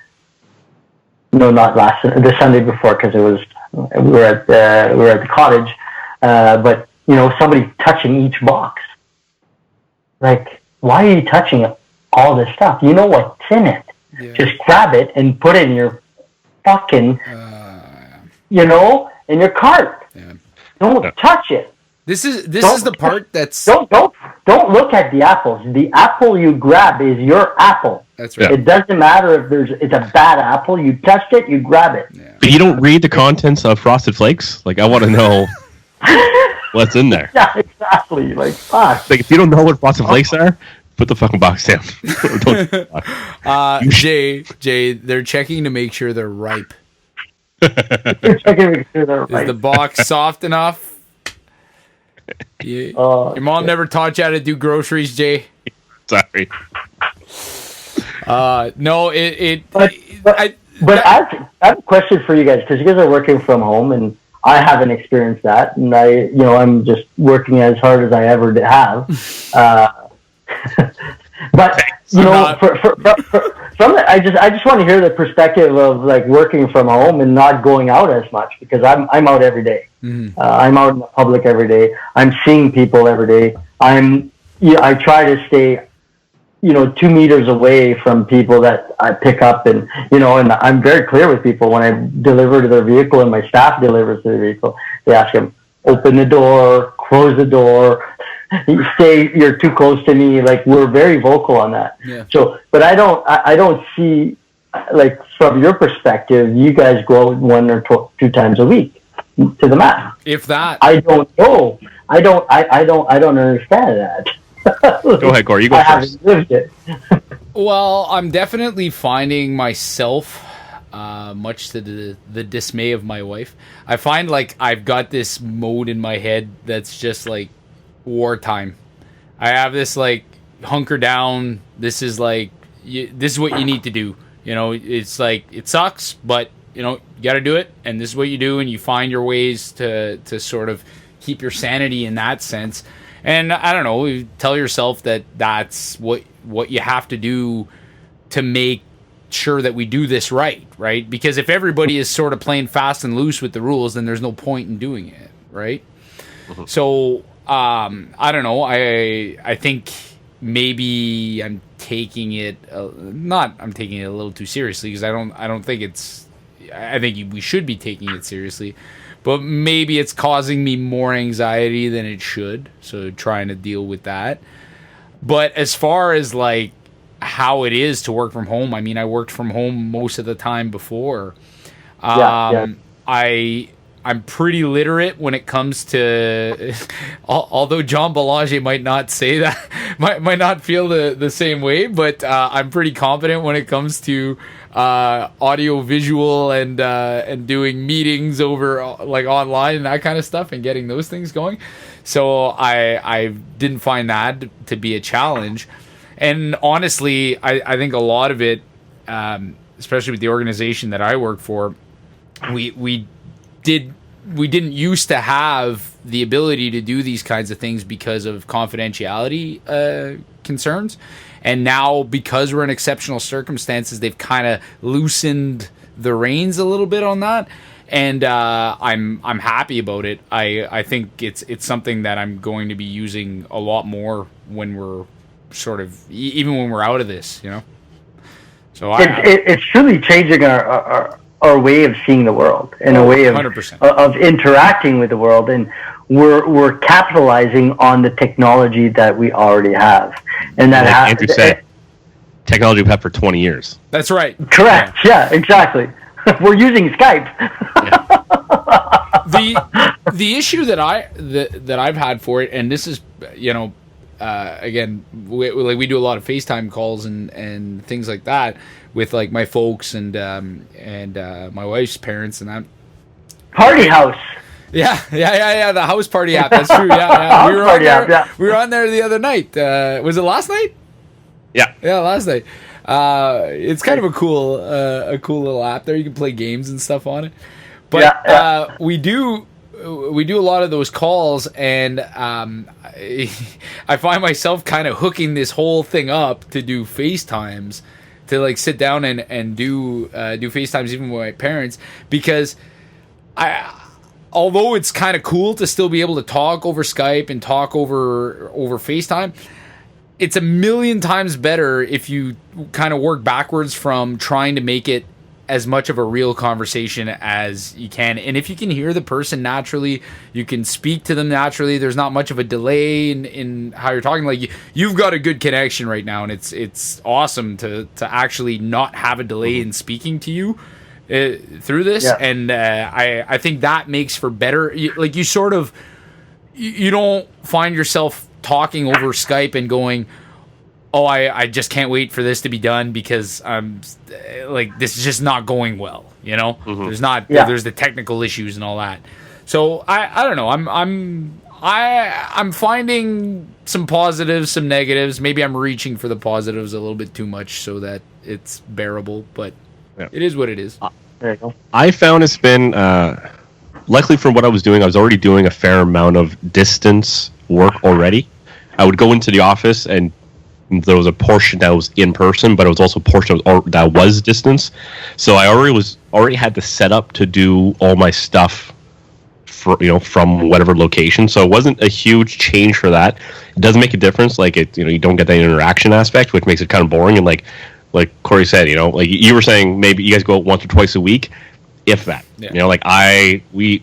[SPEAKER 3] Sunday before, because we were at the cottage, but somebody touching each box. Like, why are you touching all this stuff? You know what's in it. Yeah. Just grab it and put it in your fucking, in your cart. Yeah. Don't touch it.
[SPEAKER 1] This is the part that's
[SPEAKER 3] don't look at the apples. The apple you grab is your apple.
[SPEAKER 1] That's right.
[SPEAKER 3] It doesn't matter if it's a bad apple. You touched it, you grab it.
[SPEAKER 1] Yeah.
[SPEAKER 4] But you don't read the contents of Frosted Flakes? Like, I want to know what's in there.
[SPEAKER 3] Yeah, exactly. Like, fuck.
[SPEAKER 4] Like, if you don't know what Frosted Flakes are, put the fucking box down.
[SPEAKER 1] Jay, they're checking to make sure they're ripe.
[SPEAKER 3] You're checking to make sure they're ripe.
[SPEAKER 1] Is the box soft enough? Your mom never taught you how to do groceries, Jay?
[SPEAKER 4] Sorry.
[SPEAKER 1] No,
[SPEAKER 3] But I have a question for you guys, because you guys are working from home, and I haven't experienced that, and I'm just working as hard as I ever have. But from I just want to hear the perspective of like working from home and not going out as much, because I'm out every day. Mm-hmm. I'm out in the public every day. I'm seeing people every day. I try to stay 2 meters away from people that I pick up, and I'm very clear with people when I deliver to their vehicle and my staff delivers to their vehicle. They ask them, open the door, close the door, you're too close to me. Like, we're very vocal on that. Yeah. So, but I don't see, like, from your perspective, you guys go out 1 or 2 times a week to the mat.
[SPEAKER 1] If that.
[SPEAKER 3] I don't know. I don't understand that.
[SPEAKER 4] Go ahead, Corey. You go first.
[SPEAKER 3] I haven't lived it.
[SPEAKER 1] Well, I'm definitely finding myself much to the dismay of my wife. I find like I've got this mode in my head that's just like wartime. I have this like hunker down. This is like this is what you need to do. You know, it's like it sucks, but you know you got to do it, and this is what you do, and you find your ways to sort of keep your sanity in that sense. And I don't know, you tell yourself that that's what you have to do to make sure that we do this right? Because if everybody is sort of playing fast and loose with the rules, then there's no point in doing it, right? Mm-hmm. So I don't know. I think maybe I'm taking it I'm taking it a little too seriously, because I don't think it's. I think we should be taking it seriously, but maybe it's causing me more anxiety than it should. So trying to deal with that. But as far as like how it is to work from home, I mean, I worked from home most of the time before. I'm pretty literate when it comes to, although John Belanger might not say that, might not feel the same way, but I'm pretty confident when it comes to audio visual and doing meetings over like online and that kind of stuff and getting those things going. So I didn't find that to be a challenge. And honestly, I think a lot of it, especially with the organization that I work for, we didn't used to have the ability to do these kinds of things because of confidentiality concerns. And now, because we're in exceptional circumstances, they've kind of loosened the reins a little bit on that. And I'm happy about it. I think it's something that I'm going to be using a lot more when we're sort of even when we're out of this, you know. So
[SPEAKER 3] it's truly changing our way of seeing the world, and a way of
[SPEAKER 1] 100%.
[SPEAKER 3] Of interacting with the world, and we're capitalizing on the technology that we already have, and that
[SPEAKER 4] like Andrew said, technology we've had for 20 years.
[SPEAKER 1] That's right.
[SPEAKER 3] Correct. Yeah, exactly. We're using Skype.
[SPEAKER 1] Yeah. The issue that I've had for it, and this is, you know, again, we do a lot of FaceTime calls and things like that with like my folks and my wife's parents and that.
[SPEAKER 3] Party House.
[SPEAKER 1] Yeah. The house party app. That's true. Yeah. We were on there the other night. Was it last night?
[SPEAKER 4] Yeah,
[SPEAKER 1] last night. It's kind of a cool little app there. You can play games and stuff on it. But we do a lot of those calls, and I find myself kind of hooking this whole thing up to do FaceTimes, to like sit down and do FaceTimes even with my parents, because although it's kind of cool to still be able to talk over Skype and talk over FaceTime, it's a million times better if you kind of work backwards from trying to make it as much of a real conversation as you can. And if you can hear the person naturally, you can speak to them naturally. There's not much of a delay in how you're talking. Like you've got a good connection right now, and it's awesome to actually not have a delay in speaking to you through this. Yeah. And I think that makes for better. Like you sort of, you don't find yourself talking over Skype and going, oh, I just can't wait for this to be done because I'm like, this is just not going well, you know. Mm-hmm. There's the technical issues and all that. So I don't know. I'm finding some positives, some negatives. Maybe I'm reaching for the positives a little bit too much so that it's bearable, but it is what it is.
[SPEAKER 3] There you go.
[SPEAKER 4] I found it's been luckily from what I was doing, I was already doing a fair amount of distance work already. I would go into the office and there was a portion that was in person, but it was also a portion that was distance. So I already had the setup to do all my stuff from whatever location. So it wasn't a huge change for that. It doesn't make a difference. Like you don't get that interaction aspect, which makes it kind of boring. And like Corey said, like you were saying, maybe you guys go once or twice a week, if that. Yeah. Like we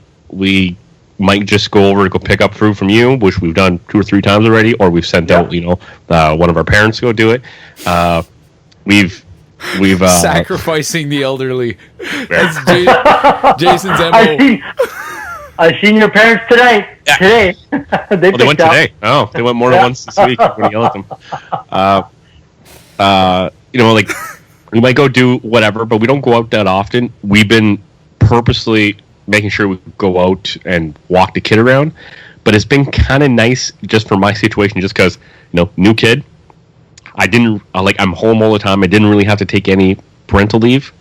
[SPEAKER 4] might just go over to go pick up fruit from you, which we've done 2 or 3 times already, or we've sent out, one of our parents to go do it. We've
[SPEAKER 1] sacrificing the elderly. That's Jason's MO.
[SPEAKER 3] I've seen your parents tonight. Yeah. Today, they
[SPEAKER 4] went today. Oh, they went more than once this week. When you yell at them, We might go do whatever, but we don't go out that often. We've been purposely making sure we go out and walk the kid around. But it's been kind of nice just for my situation, just because, new kid. I'm home all the time. I didn't really have to take any parental leave.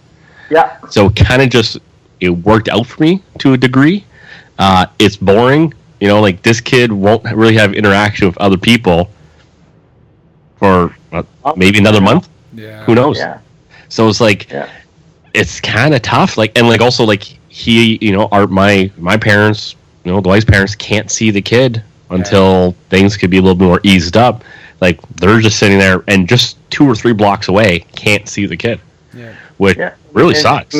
[SPEAKER 3] Yeah.
[SPEAKER 4] So kind of just, it worked out for me to a degree. It's boring. This kid won't really have interaction with other people for maybe another month.
[SPEAKER 1] Yeah.
[SPEAKER 4] Who knows?
[SPEAKER 3] Yeah.
[SPEAKER 4] So it's it's kind of tough. Also he, my parents, the wife's parents can't see the kid until things could be a little bit more eased up. They're just sitting there and just 2 or 3 blocks away can't see the kid, which really sucks.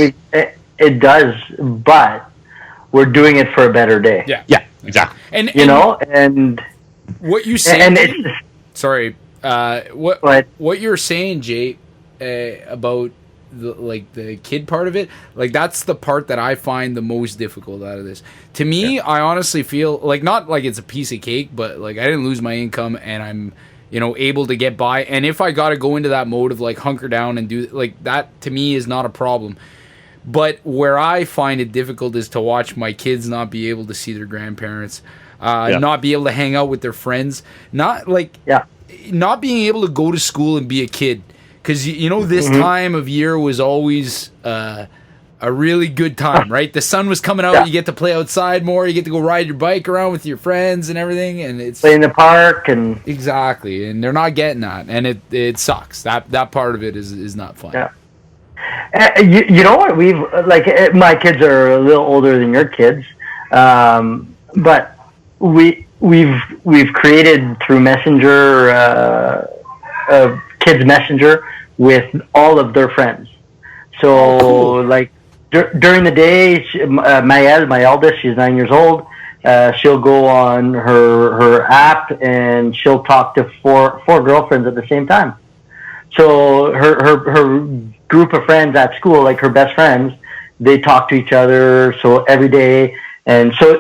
[SPEAKER 3] It does, but we're doing it for a better day.
[SPEAKER 4] Yeah, exactly.
[SPEAKER 1] And
[SPEAKER 3] and
[SPEAKER 1] what you say?
[SPEAKER 3] And it's,
[SPEAKER 1] sorry, what you're saying, Jay, about the kid part of it, that's the part that I find the most difficult out of this. To me, I honestly feel not like it's a piece of cake, but I didn't lose my income and I'm able to get by. And if I got to go into that mode of hunker down and do that, to me is not a problem. But where I find it difficult is to watch my kids not be able to see their grandparents, not be able to hang out with their friends, not being able to go to school and be a kid. Because, this time of year was always a really good time, right? The sun was coming out, you get to play outside more, you get to go ride your bike around with your friends and everything, and it's
[SPEAKER 3] play in the park and
[SPEAKER 1] exactly, and they're not getting that, and it sucks. That part of it is not fun.
[SPEAKER 3] Yeah. You know what? We've my kids are a little older than your kids, but we've created through Messenger, kids Messenger with all of their friends. So during the day, Maëlle, my eldest, she's 9 years old. She'll go on her app and she'll talk to four girlfriends at the same time. So her group of friends at school, her best friends, they talk to each other. So every day, and so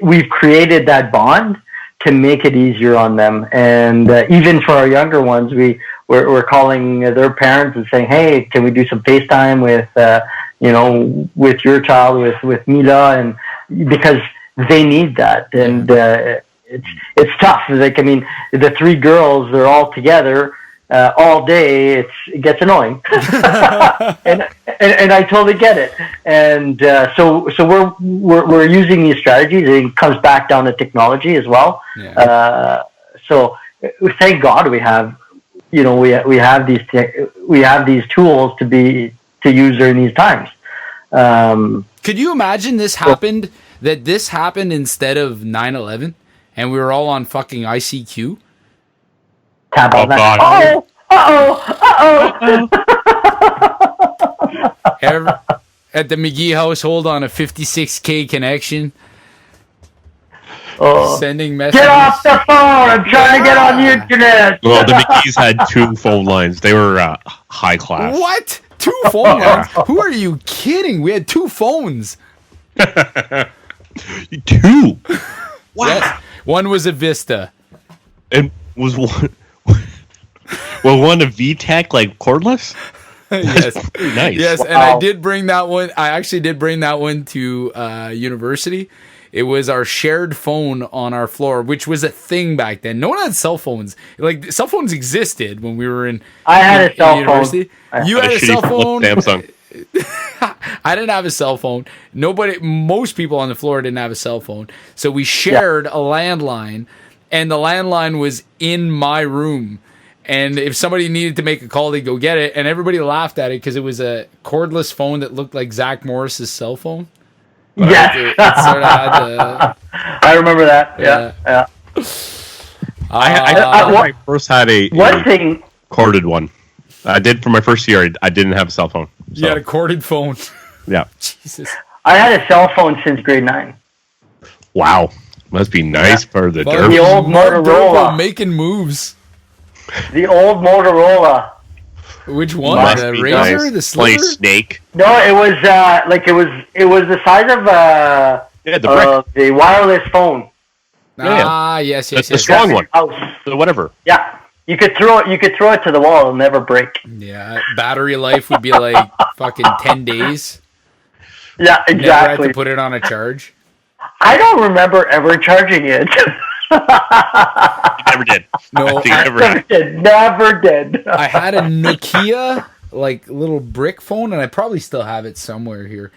[SPEAKER 3] we've created that bond to make it easier on them. And even for our younger ones, we're calling their parents and saying, "Hey, can we do some FaceTime with with your child, with Mila?" And because they need that, and it's tough. The 3 girls, they're all together all day. It gets annoying, and I totally get it. And so we're using these strategies. It comes back down to technology as well.
[SPEAKER 1] Yeah.
[SPEAKER 3] So thank God we have. We have these tools to use during these times.
[SPEAKER 1] Could you imagine this happened? That this happened instead of 9/11, and we were all on fucking ICQ.
[SPEAKER 3] Tap on that.
[SPEAKER 1] At the McGee household on a 56K connection. Sending messages.
[SPEAKER 3] Get off the phone! I'm trying to get on the internet.
[SPEAKER 4] Well, the McGee's had 2 phone lines. They were high class.
[SPEAKER 1] What? 2 phone lines? Who are you kidding? We had 2 phones.
[SPEAKER 4] 2? Wow.
[SPEAKER 1] Yes. One was a Vista.
[SPEAKER 4] And was one a VTech cordless?
[SPEAKER 1] Yes.
[SPEAKER 4] Pretty nice.
[SPEAKER 1] Yes,
[SPEAKER 3] wow.
[SPEAKER 1] And I did bring that one. I actually did bring that one to university. It was our shared phone on our floor, which was a thing back then. No one had cell phones. Cell phones existed when we were in.
[SPEAKER 3] I had a cell
[SPEAKER 1] university.
[SPEAKER 3] phone.
[SPEAKER 1] You had a cell phone.
[SPEAKER 4] Samsung.
[SPEAKER 1] I didn't have a cell phone. Most people on the floor didn't have a cell phone. So we shared a landline, and the landline was in my room. And if somebody needed to make a call, they'd go get it. And everybody laughed at it because it was a cordless phone that looked like Zach Morris's cell phone.
[SPEAKER 3] Yes.
[SPEAKER 1] It sort of had
[SPEAKER 3] I remember that. Yeah.
[SPEAKER 4] I first had a
[SPEAKER 3] thing.
[SPEAKER 4] corded one. I did for my first year. I didn't have a cell phone. So.
[SPEAKER 1] You had a corded phone.
[SPEAKER 4] Yeah.
[SPEAKER 1] Jesus.
[SPEAKER 3] I had a cell phone since grade 9.
[SPEAKER 4] Wow. Must be nice for the
[SPEAKER 3] The old
[SPEAKER 1] Marc
[SPEAKER 3] Motorola.
[SPEAKER 1] Durepos making moves.
[SPEAKER 3] The old Motorola.
[SPEAKER 1] Which one?
[SPEAKER 4] Must
[SPEAKER 1] The
[SPEAKER 4] be
[SPEAKER 1] Razor?
[SPEAKER 4] nice.
[SPEAKER 1] The Sliver?
[SPEAKER 4] Play Snake.
[SPEAKER 3] No, it was it was the size of the wireless phone.
[SPEAKER 1] Ah, yes.
[SPEAKER 4] The strong one.
[SPEAKER 3] House.
[SPEAKER 4] So whatever.
[SPEAKER 3] Yeah. You could throw it to the wall; it'll never break.
[SPEAKER 1] Yeah, battery life would be like fucking 10 days.
[SPEAKER 3] Yeah,
[SPEAKER 1] Never had
[SPEAKER 3] exactly.
[SPEAKER 1] to put it on a charge.
[SPEAKER 3] I don't remember ever charging it.
[SPEAKER 4] Never did.
[SPEAKER 1] No,
[SPEAKER 4] I think I never had.
[SPEAKER 3] Never did.
[SPEAKER 1] I had a Nokia like little brick phone, and I probably still have it somewhere here.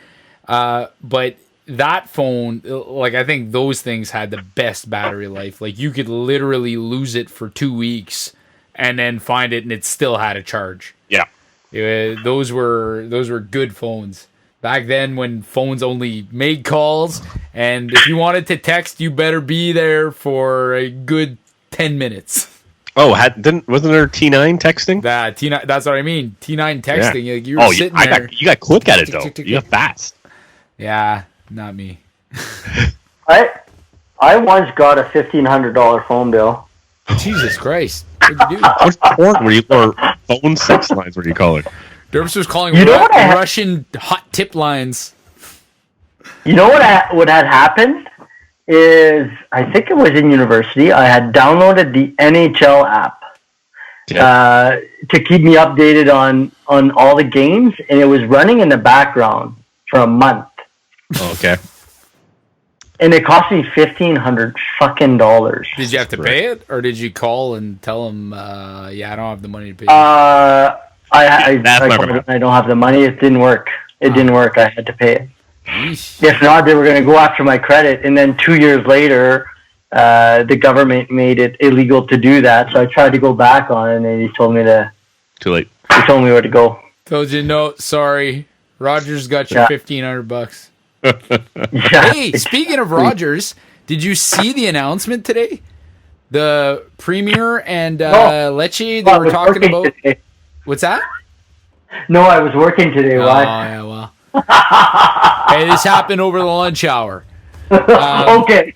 [SPEAKER 1] But that phone, like I think those things had the best battery life. Like you could literally lose it for 2 weeks and then find it, and it still had a charge.
[SPEAKER 4] Yeah.
[SPEAKER 1] Those were good phones. Back then when phones only made calls, and if you wanted to text, you better be there for a good 10 minutes.
[SPEAKER 4] Oh, wasn't there T9 texting?
[SPEAKER 1] That T9, that's what I mean. T9 texting.
[SPEAKER 4] Yeah.
[SPEAKER 1] Like you were sitting there.
[SPEAKER 4] You got quick at it though. You got fast.
[SPEAKER 1] Yeah, not me.
[SPEAKER 3] I once got a $1,500 phone bill.
[SPEAKER 1] Jesus Christ. What'd you do?
[SPEAKER 4] What porn were you, or phone sex lines? What do you call it?
[SPEAKER 1] Derps was calling
[SPEAKER 3] You know what
[SPEAKER 1] Russian hot tip lines.
[SPEAKER 3] You know what had happened is, I think it was in university, I had downloaded the NHL app to keep me updated on all the games, and it was running in the background for a month.
[SPEAKER 4] Oh, okay.
[SPEAKER 3] And it cost me $1,500 fucking dollars.
[SPEAKER 1] Did you have to pay it, or did you call and tell them, yeah, I don't have the money to pay?
[SPEAKER 3] I don't have the money. It didn't work. It didn't work. I had to pay it.
[SPEAKER 1] Yeesh.
[SPEAKER 3] If not, they were going to go after my credit. And then 2 years later, the government made it illegal to do that. So I tried to go back on it, and he told me
[SPEAKER 4] Too late.
[SPEAKER 3] He told me where to go.
[SPEAKER 1] Told you no, sorry. Rogers got you $1,500.
[SPEAKER 3] Yeah.
[SPEAKER 1] Hey, speaking of Rogers, did you see the announcement today? The Premier and Lecce, they were talking about...
[SPEAKER 3] Today.
[SPEAKER 1] What's that?
[SPEAKER 3] No, I was working today.
[SPEAKER 1] Oh,
[SPEAKER 3] Why?
[SPEAKER 1] yeah, well. Hey, this happened over the lunch hour.
[SPEAKER 3] Okay.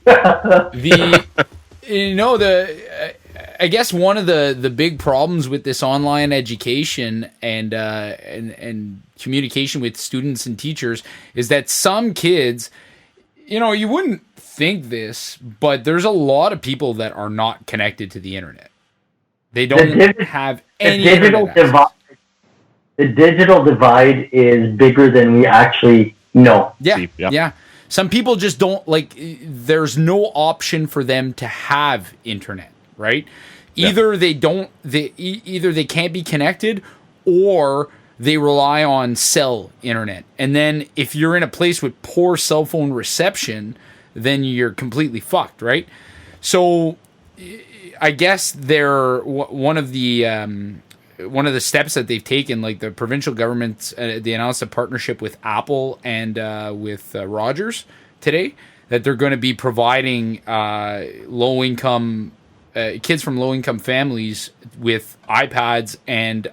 [SPEAKER 1] I guess one of the big problems with this online education and communication with students and teachers is that some kids, you wouldn't think this, but there's a lot of people that are not connected to the internet. They don't have any internet access.
[SPEAKER 3] The digital divide is bigger than we actually know.
[SPEAKER 1] Yeah. Some people just don't there's no option for them to have internet, right? Either they can't be connected, or they rely on cell internet. And then if you're in a place with poor cell phone reception, then you're completely fucked, right? So I guess one of the steps that they've taken, like the provincial government, they announced a partnership with Apple and with Rogers today, that they're going to be providing low-income kids from low-income families with iPads and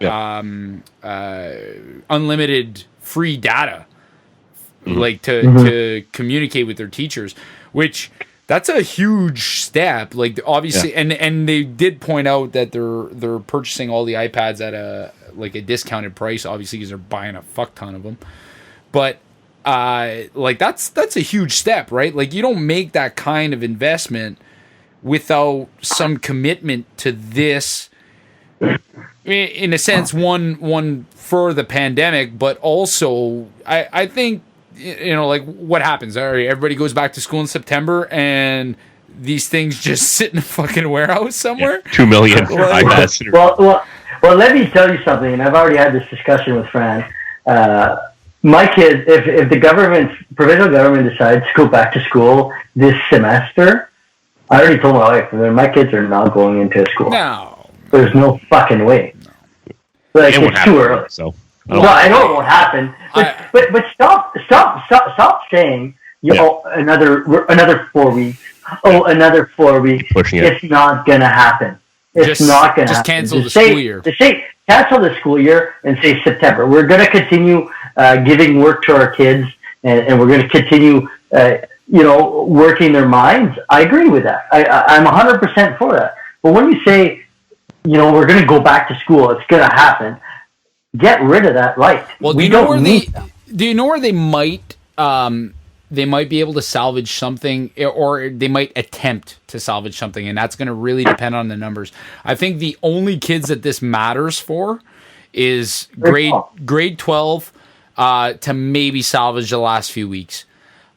[SPEAKER 1] unlimited free data, to communicate with their teachers, which... That's a huge step. Like obviously, and they did point out that they're purchasing all the iPads at a discounted price, obviously, because they're buying a fuck ton of them. But that's a huge step, right? Like you don't make that kind of investment without some commitment to this. In a sense, one for the pandemic, but also I think. What happens? All right, everybody goes back to school in September, and these things just sit in a fucking warehouse somewhere.
[SPEAKER 4] 2 million iPads.
[SPEAKER 3] Well, let me tell you something, and I've already had this discussion with Fran. My kids, if the provincial government decides to go back to school this semester, I already told my wife, my kids are not going into school.
[SPEAKER 1] No.
[SPEAKER 3] There's no fucking way. No. It's too early.
[SPEAKER 4] So.
[SPEAKER 3] Well, I know it won't happen, but stop saying another 4 weeks. Oh, another 4 weeks.
[SPEAKER 4] Pushing it.
[SPEAKER 3] It's not gonna happen. It's not gonna happen.
[SPEAKER 1] Just cancel the school year.
[SPEAKER 3] Cancel the school year and say September. We're gonna continue giving work to our kids, and we're gonna continue working their minds. I agree with that. I'm 100% for that. But when you say we're gonna go back to school, it's gonna happen. Get rid of that right.
[SPEAKER 1] Well, do you know where they might they might be able to salvage something, or they might attempt to salvage something, and that's going to really depend on the numbers. I think the only kids that this matters for is grade 12 to maybe salvage the last few weeks.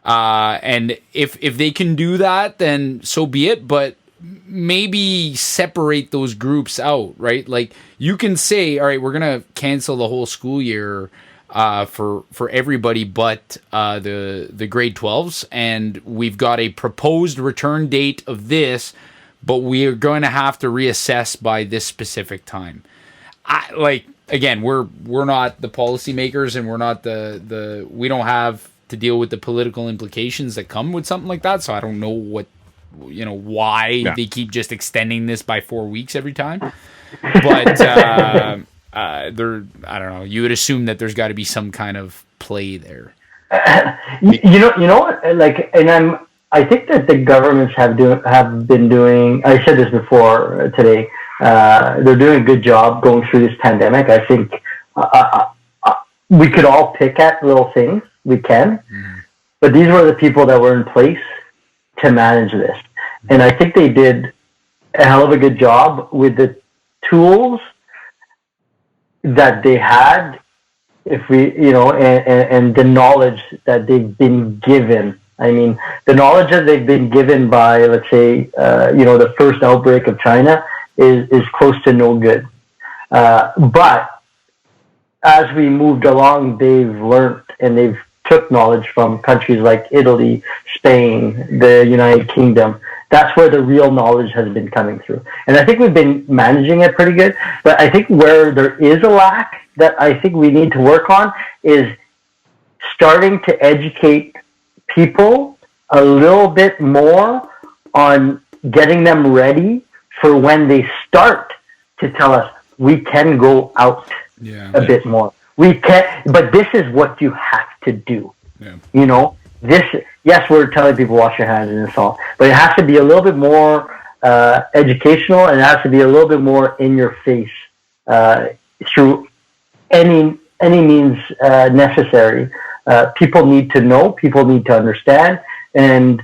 [SPEAKER 1] And if they can do that, then so be it. But maybe separate those groups out, right? Like, you can say, all right, we're going to cancel the whole school year for everybody but the grade 12s, and we've got a proposed return date of this, but we are going to have to reassess by this specific time. Again, we're not the policymakers, and we're not we don't have to deal with the political implications that come with something like that, so I don't know why they keep just extending this by 4 weeks every time. But I don't know. You would assume that there's got to be some kind of play there.
[SPEAKER 3] You know what? Like, and I think that the governments have been doing. I said this before today. They're doing a good job going through this pandemic. I think we could all pick at little things. We can, but these were the people that were in place to manage this, and I think they did a hell of a good job with the tools that they had, and the knowledge that they've been given. I mean, the knowledge that they've been given by, let's say, the first outbreak of China is close to no good. But as we moved along, they've learned, and they've took knowledge from countries like Italy, Spain, the United Kingdom. That's where the real knowledge has been coming through. And I think we've been managing it pretty good. But I think where there is a lack that I think we need to work on is starting to educate people a little bit more on getting them ready for when they start to tell us we can go out a bit more. We can, but this is what you have to do. Yeah. Yes, we're telling people wash your hands and it's all, but it has to be a little bit more educational, and it has to be a little bit more in your face through any means necessary. People need to know, people need to understand, and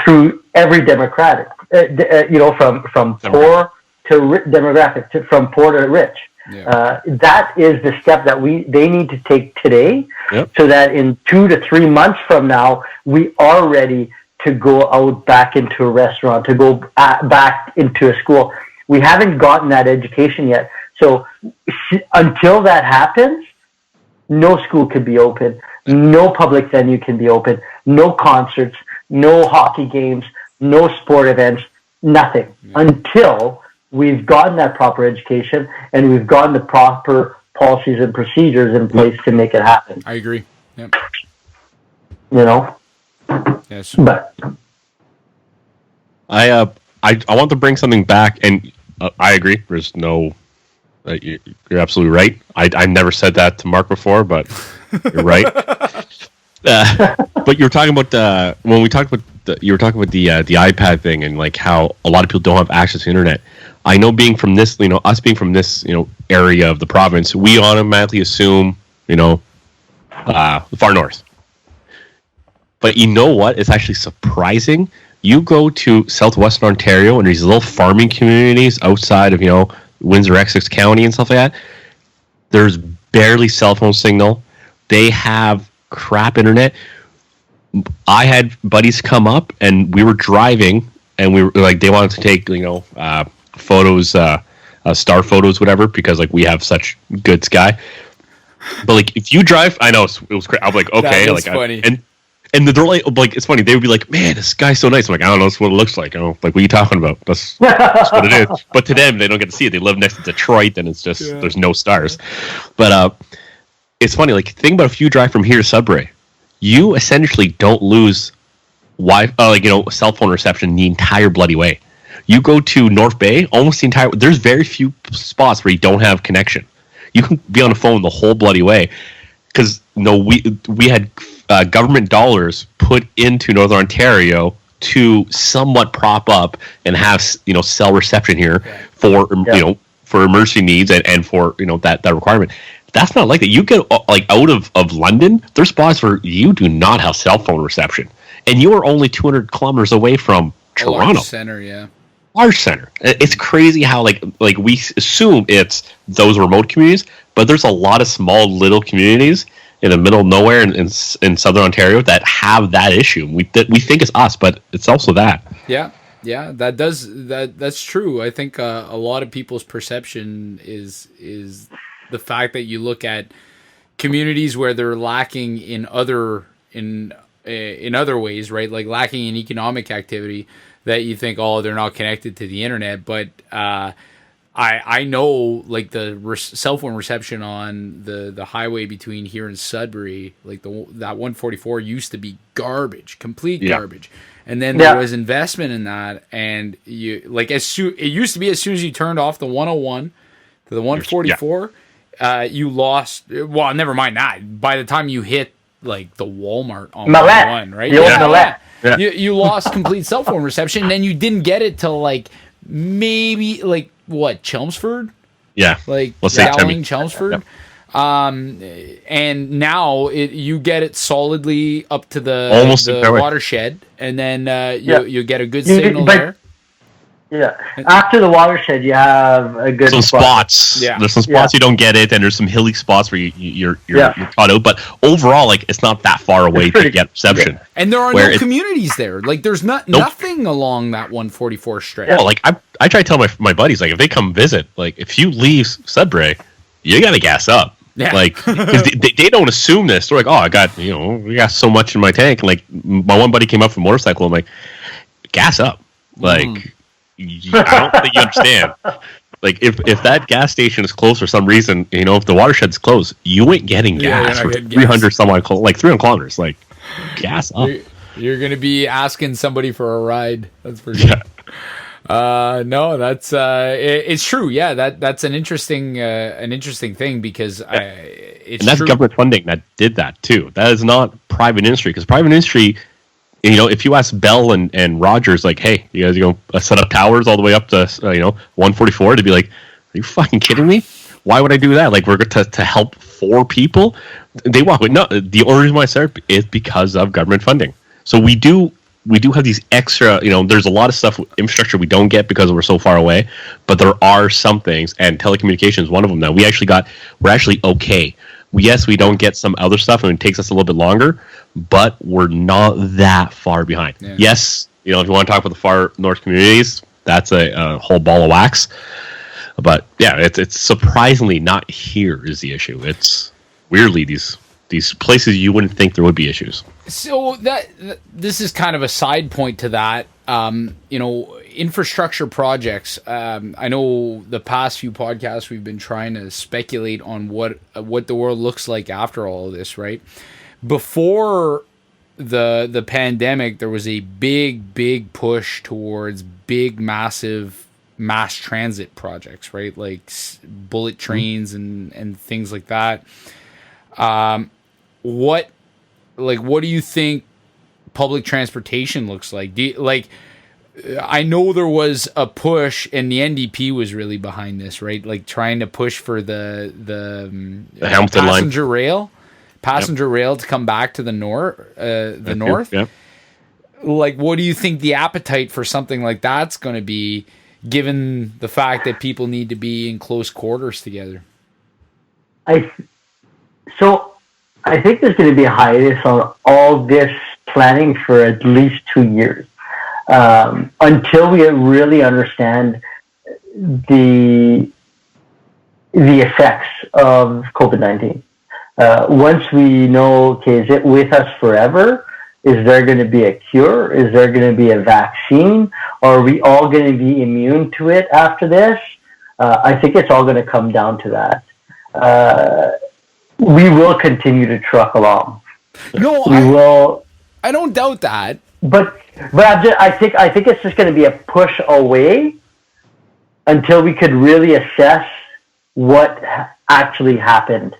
[SPEAKER 3] through every democratic, from poor to demographic, from poor to rich. Yeah. That is the step that they need to take today, so that in 2 to 3 months from now, we are ready to go out back into a restaurant, to go back into a school. We haven't gotten that education yet. So until that happens, no school could be open, no public venue can be open, no concerts, no hockey games, no sport events, nothing, until we've gotten that proper education and we've gotten the proper policies and procedures in place to make it happen.
[SPEAKER 1] I agree. Yep.
[SPEAKER 3] Yes. But
[SPEAKER 4] I want to bring something back, and I agree. There's no. You're absolutely right. I never said that to Mark before, but you're right. But you were talking about when we talked about you were talking about the iPad thing, and like how a lot of people don't have access to internet. I know, being from this, us being from this, area of the province, we automatically assume, the far north. But you know what? It's actually surprising. You go to southwestern Ontario and these little farming communities outside of, Windsor, Essex County and stuff like that. There's barely cell phone signal. They have crap internet. I had buddies come up and we were driving and we were like, they wanted to take, photos, star photos, whatever, because like we have such good sky. But like if you drive, I know it was crazy. I'm like, okay,
[SPEAKER 1] that was funny.
[SPEAKER 4] And they're like, it's funny. They would be like, man, this sky's so nice. I'm like, I don't know, that's what it looks like. Like, what are you talking about? That's what it is. But to them, they don't get to see it. They live next to Detroit, and it's just there's no stars. But it's funny. Like, think about if you drive from here to Sudbury, you essentially don't lose cell phone reception the entire bloody way. You go to North Bay, almost the entire. There's very few spots where you don't have connection. You can be on the phone the whole bloody way, because we had government dollars put into Northern Ontario to somewhat prop up and have cell reception here for for emergency needs and for that requirement. That's not like that. You get like out of London, there's spots where you do not have cell phone reception, and you are only 200 kilometers away from Toronto.
[SPEAKER 1] Center, yeah.
[SPEAKER 4] Large center. It's crazy how like we assume it's those remote communities, but there's a lot of small little communities in the middle of nowhere in southern Ontario that have that issue. We think it's us, but it's also that.
[SPEAKER 1] Yeah, that's true. I think a lot of people's perception is the fact that you look at communities where they're lacking in other ways, right? Like lacking in economic activity, that you think, oh, they're not connected to the internet. But I know like the cell phone reception on the highway between here and Sudbury, like that 144 used to be garbage, complete garbage. And then there was investment in that, and you like it used to be as soon as you turned off the 101 to the 144, you lost. Well, never mind that. By the time you hit like the Walmart on 101, right?
[SPEAKER 3] Yeah.
[SPEAKER 1] You lost complete cell phone reception, and then you didn't get it till like maybe like what, Chelmsford?
[SPEAKER 4] Yeah,
[SPEAKER 1] like Dowling, Chelmsford. And now you get it solidly up to the watershed, and then you get a good signal there.
[SPEAKER 3] Yeah, after the watershed, you have a good
[SPEAKER 4] spots. Yeah, there's some spots you don't get it, and there's some hilly spots where you're caught out. But overall, like it's not that far away to get reception.
[SPEAKER 1] Yeah. And there are no communities there. Like there's nothing along that 144 stretch.
[SPEAKER 4] Yeah, like I try to tell my buddies, like if they come visit, like if you leave Sudbury, you gotta gas up. Yeah. Like, cause they don't assume this. They're like, oh, I got, we got so much in my tank. And like, my one buddy came up from motorcycle. I'm like, gas up. Like, I don't think you understand. Like, if that gas station is closed for some reason, if the watershed's closed, you ain't getting gas for 300 300 kilometers. Like, gas up.
[SPEAKER 1] You're going to be asking somebody for a ride. That's for sure. Yeah. No, that's it's true. Yeah, that's an interesting thing because it's
[SPEAKER 4] that's
[SPEAKER 1] true.
[SPEAKER 4] Government funding that did that too. That is not private industry, because private industry, if you ask Bell and Rogers, like, hey, you guys going to set up towers all the way up to 144, to be like, are you fucking kidding me? Why would I do that? Like, we're going to help 4 people. They walk. No, the only reason why I started is because of government funding. So we do have these extra, there's a lot of stuff, infrastructure we don't get because we're so far away, but there are some things, and telecommunications is one of them now. We're actually okay. Yes, we don't get some other stuff, and it takes us a little bit longer, but we're not that far behind. Yeah. Yes, if you want to talk about the far north communities, that's a whole ball of wax. But yeah, it's surprisingly not here is the issue. It's weirdly these places you wouldn't think there would be issues.
[SPEAKER 1] So this is kind of a side point to that. Infrastructure projects. I know the past few podcasts we've been trying to speculate on what the world looks like after all of this, right? Before the pandemic, there was a big push towards big, massive mass transit projects, right? Like bullet trains and things like that. What do you think public transportation looks like? I know there was a push, and the NDP was really behind this, right? Like trying to push for the
[SPEAKER 4] Hamilton
[SPEAKER 1] passenger rail to come back to the north.
[SPEAKER 4] Yeah.
[SPEAKER 1] Like, what do you think the appetite for something like that's going to be, given the fact that people need to be in close quarters together?
[SPEAKER 3] I think there's going to be a hiatus on all this planning for at least 2 years, until we really understand the effects of COVID-19. Once we know, okay, is it with us forever? Is there going to be a cure? Is there going to be a vaccine? Or are we all going to be immune to it after this? I think it's all going to come down to that. We will continue to truck along.
[SPEAKER 1] No,
[SPEAKER 3] we will.
[SPEAKER 1] I don't doubt that.
[SPEAKER 3] But I think it's just going to be a push away until we could really assess what actually happened.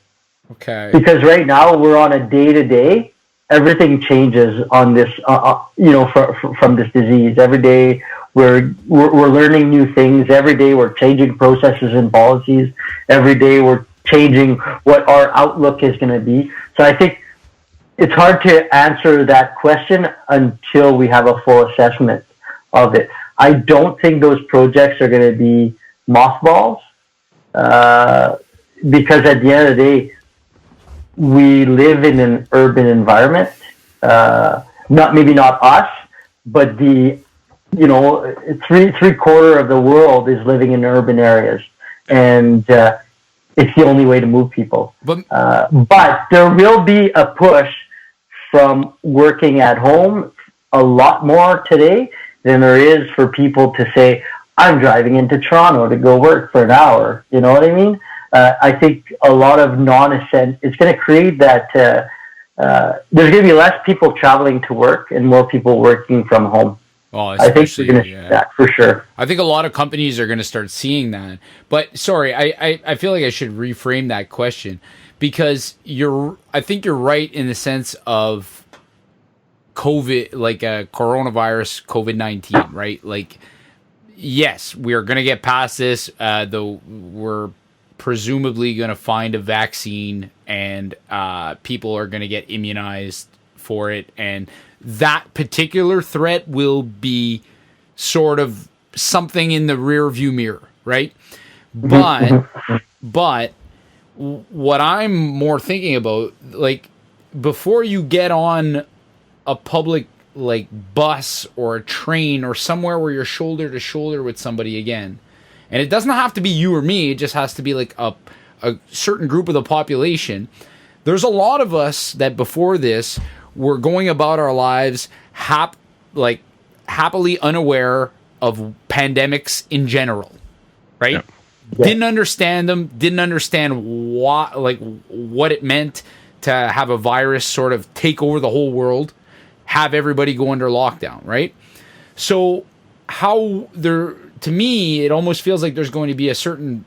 [SPEAKER 1] Okay.
[SPEAKER 3] Because right now we're on a day-to-day. Everything changes on this, from this disease. Every day we're learning new things. Every day we're changing processes and policies. Every day we're changing what our outlook is going to be. So I think it's hard to answer that question until we have a full assessment of it. I don't think those projects are going to be mothballs, because at the end of the day, we live in an urban environment. Not us, but three-quarter of the world is living in urban areas, and it's the only way to move people. But there will be a push from working at home a lot more today than there is for people to say, I'm driving into Toronto to go work for an hour. You know what I mean? I think a lot of non-essential, it's going to create that, there's going to be less people traveling to work and more people working from home.
[SPEAKER 1] Oh,
[SPEAKER 3] I think we're going to see that for sure.
[SPEAKER 1] I think a lot of companies are going to start seeing that. But sorry, I feel like I should reframe that question, because I think you're right in the sense of COVID, like a coronavirus, COVID-19, right? Like, yes, we're going to get past this, though we're presumably going to find a vaccine, and people are going to get immunized for it, and that particular threat will be sort of something in the rear view mirror, right? But what I'm more thinking about, like, before you get on a public like bus or a train or somewhere where you're shoulder to shoulder with somebody again, and it doesn't have to be you or me, it just has to be like a certain group of the population. There's a lot of us that before this were going about our lives happily unaware of pandemics in general, right? Yeah. Yeah. Didn't understand them, didn't understand what it meant to have a virus sort of take over the whole world, have everybody go under lockdown, right? So to me, it almost feels like there's going to be a certain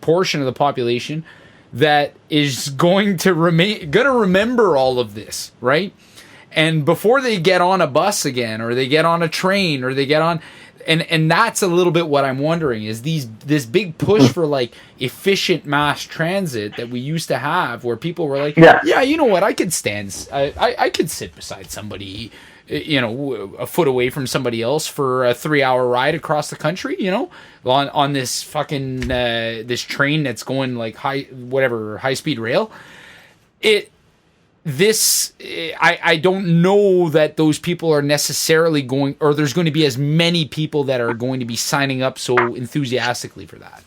[SPEAKER 1] portion of the population that is going to remember all of this, right? And before they get on a bus again, or they get on a train, or they get on, and that's a little bit what I'm wondering is this big push for like efficient mass transit that we used to have, where people were like, yeah, you know what, I could I could sit beside somebody, a foot away from somebody else for a 3-hour ride across the country, on this fucking this train that's going like high speed rail. I don't know that those people are necessarily going, or there's going to be as many people that are going to be signing up so enthusiastically for that.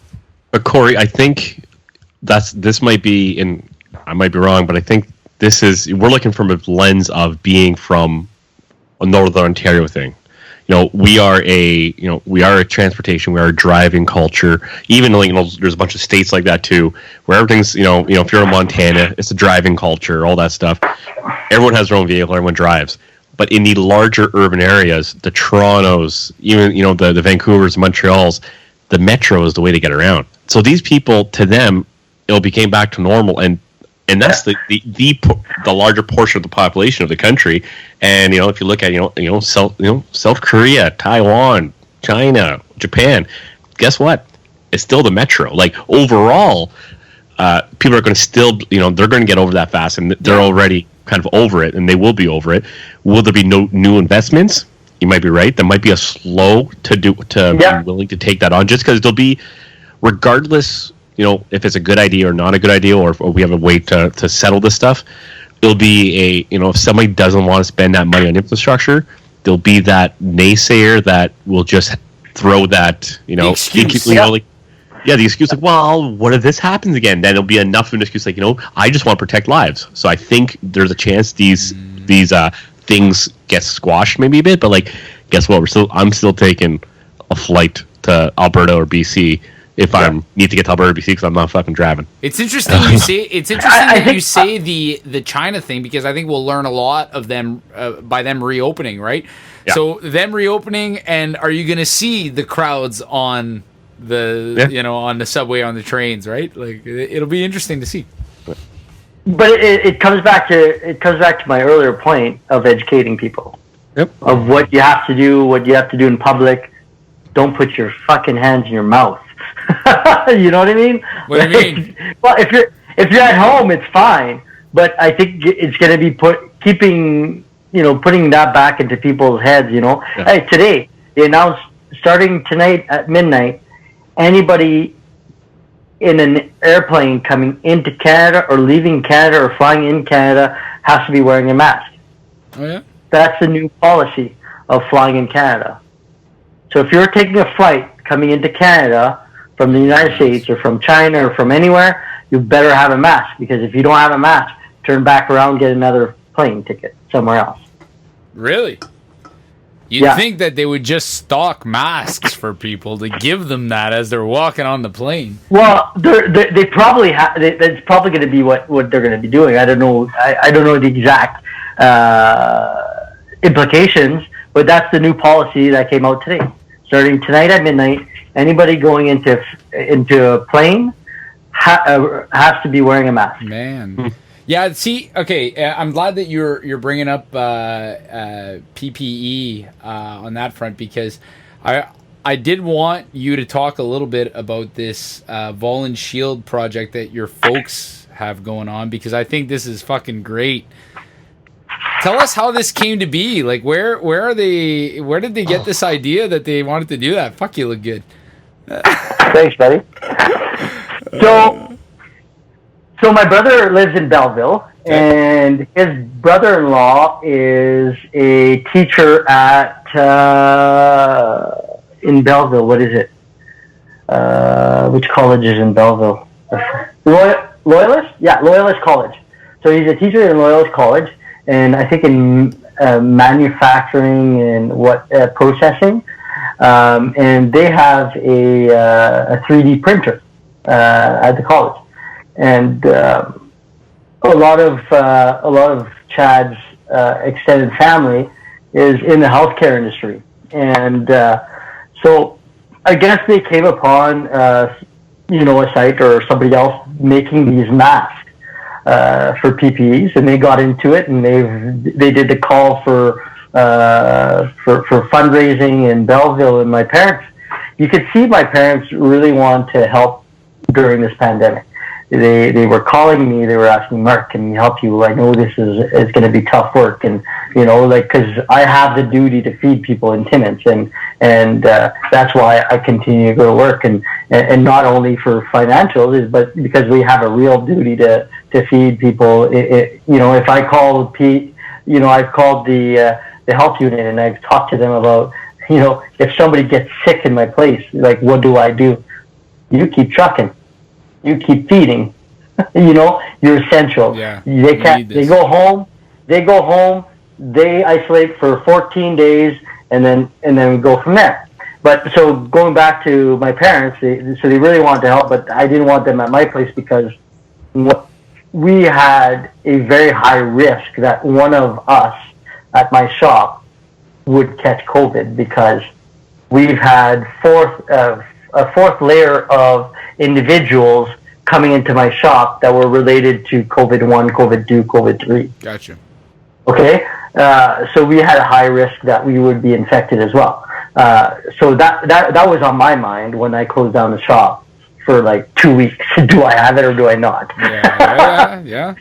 [SPEAKER 4] But Corey, I think this might be, and I might be wrong, but I think we're looking from a lens of being from a Northern Ontario thing. We are a transportation, we are a driving culture. Even there's a bunch of states like that too, where everything's if you're in Montana, it's a driving culture, all that stuff. Everyone has their own vehicle, everyone drives. But in the larger urban areas, the Torontos, even the Vancouvers, Montreals, the metro is the way to get around. So these people, to them, it became back to normal, and that's the larger portion of the population of the country. And if you look at South Korea, Taiwan, China, Japan, guess what? It's still the metro. Like overall, people are going to still they're going to get over that fast, and they're already kind of over it, and they will be over it. Will there be no new investments? You might be right. There might be a slow to be willing to take that on, just because there'll be, regardless. If it's a good idea or not a good idea, or we have a way to settle this stuff, it'll be if somebody doesn't want to spend that money on infrastructure, there'll be that naysayer that will just throw that, the excuse. The excuse like, well, what if this happens again? Then it'll be enough of an excuse like, I just want to protect lives. So I think there's a chance these things get squashed maybe a bit, but like, guess what? I'm still taking a flight to Alberta or BC. If I need to get to Alberta, BC, because I'm not fucking driving. It's interesting
[SPEAKER 1] you say. It's interesting you say the China thing, because I think we'll learn a lot of them by them reopening, right? Yeah. So them reopening, and are you going to see the crowds on the on the subway, on the trains, right? Like it'll be interesting to see.
[SPEAKER 3] But it comes back to my earlier point of educating people. Yep. Of what you have to do in public. Don't put your fucking hands in your mouth. You know what I mean?
[SPEAKER 1] What do you mean?
[SPEAKER 3] Well, if you're at home, it's fine. But I think it's going to be putting that back into people's heads.
[SPEAKER 4] Yeah.
[SPEAKER 3] Hey, today they announced starting tonight at midnight, anybody in an airplane coming into Canada or leaving Canada or flying in Canada has to be wearing a mask.
[SPEAKER 1] Oh yeah.
[SPEAKER 3] That's the new policy of flying in Canada. So if you're taking a flight coming into Canada from the United States or from China or from anywhere, you better have a mask, because if you don't have a mask, turn back around, get another plane ticket somewhere else.
[SPEAKER 1] Really? You'd think that they would just stock masks for people to give them that as they're walking on the plane.
[SPEAKER 3] Well, they probably that's probably going to be what they're going to be doing. I don't know. I don't know the exact implications, but that's the new policy that came out today. Starting tonight at midnight, anybody going into a plane has to be wearing a mask.
[SPEAKER 1] Man. Yeah, see, okay, I'm glad that you're bringing up PPE on that front, because I did want you to talk a little bit about this Volun Shield project that your folks have going on, because I think this is fucking great. Tell us how this came to be. Like, where did they get this idea that they wanted to do that? Fuck, you look good.
[SPEAKER 3] Thanks, buddy. So my brother lives in Belleville, and his brother-in-law is a teacher at in Belleville. What is it? Which college is in Belleville? Loyalist? Yeah, Loyalist College. So he's a teacher in Loyalist College, and I think in manufacturing and processing. And they have a 3D printer at the college. And a lot of Chad's extended family is in the healthcare industry, and so I guess they came upon a site or somebody else making these masks for PPEs, and they got into it, and they did the call for fundraising in Belleville. And my parents, you could see my parents really want to help during this pandemic. They were calling me. They were asking, Mark, can we help you? I know this is going to be tough work, and because I have the duty to feed people in Timmins, and that's why I continue to go to work, and not only for financials, but because we have a real duty to feed people. If I call I've called the health unit, and I've talked to them about, if somebody gets sick in my place, like, what do? You keep trucking. You keep feeding. You're essential.
[SPEAKER 1] Yeah,
[SPEAKER 3] they can't. They go home. They isolate for 14 days, and then we go from there. But so going back to my parents, they really wanted to help, but I didn't want them at my place, because we had a very high risk that one of us at my shop would catch COVID, because we've had a fourth layer of individuals coming into my shop that were related to COVID-1, COVID-2, COVID-3.
[SPEAKER 1] Gotcha.
[SPEAKER 3] Okay? So we had a high risk that we would be infected as well. So that was on my mind when I closed down the shop for like 2 weeks. Do I have it or do I not?
[SPEAKER 1] Yeah.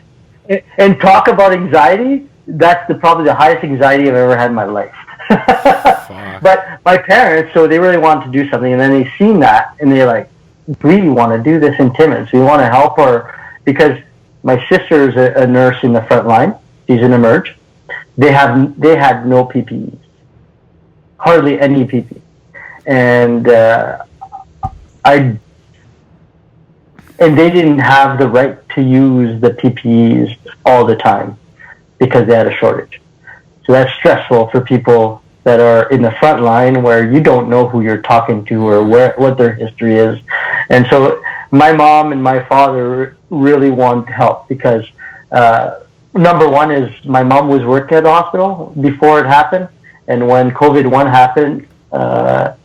[SPEAKER 3] And talk about anxiety, that's probably the highest anxiety I've ever had in my life. But my parents, so they really wanted to do something, and then they seen that, and they're like, we want to do this in Timmins. We want to help her, because my sister is a nurse in the front line. She's in Emerge. They had no PPEs, hardly any PPE, and they didn't have the right to use the PPEs all the time because they had a shortage. So that's stressful for people that are in the front line, where you don't know who you're talking to or what their history is. And so my mom and my father really wanted to help, because number one is my mom was working at the hospital before it happened, and when COVID-1 happened, I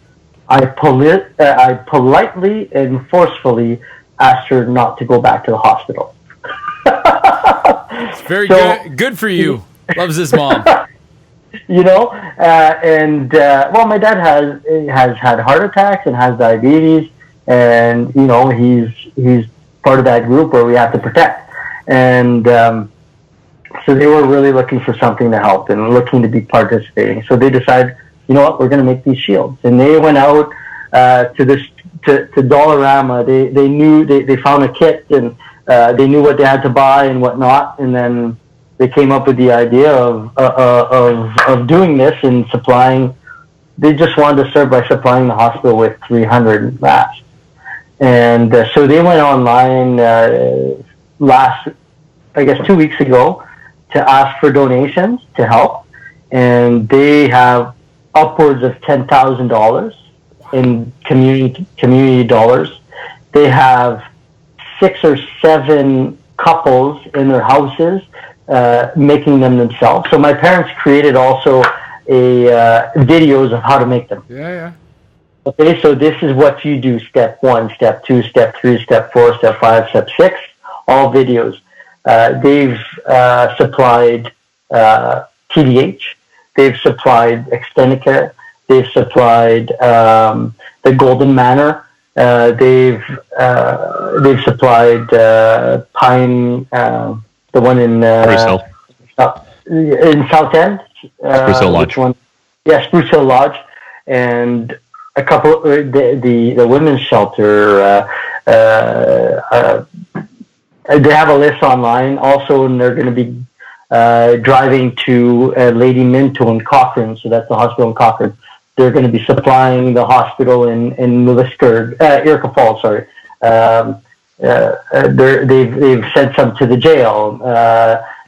[SPEAKER 3] politely and forcefully asked her not to go back to the hospital.
[SPEAKER 1] It's very good for you. Loves his mom.
[SPEAKER 3] Well, my dad has had heart attacks and has diabetes, and he's part of that group where we have to protect. And so they were really looking for something to help and looking to be participating. So they decided, you know what, we're going to make these shields. And they went out to Dollarama. They knew they found a kit, and they knew what they had to buy and whatnot. And then they came up with the idea of doing this and supplying. They just wanted to start by supplying the hospital with 300 masks. And so they went online last, I guess, 2 weeks ago to ask for donations to help. And they have upwards of $10,000 in community dollars. They have 6 or 7 couples in their houses making them themselves. So my parents created also videos of how to make them.
[SPEAKER 1] Yeah.
[SPEAKER 3] Okay, so this is what you do: step 1, step 2, step 3, step 4, step 5, step 6. All videos. They've supplied TDH. They've supplied Extendicare. They've supplied the Golden Manor. They've supplied Pine, the one in South End.
[SPEAKER 4] Spruce Hill Lodge.
[SPEAKER 3] Spruce Hill Lodge, and a couple. The women's shelter. They have a list online also, and they're going to be driving to Lady Minto in Cochrane. So that's the hospital in Cochrane. They're going to be supplying the hospital in Millisburg, Erica Falls. Sorry. They've sent some to the jail.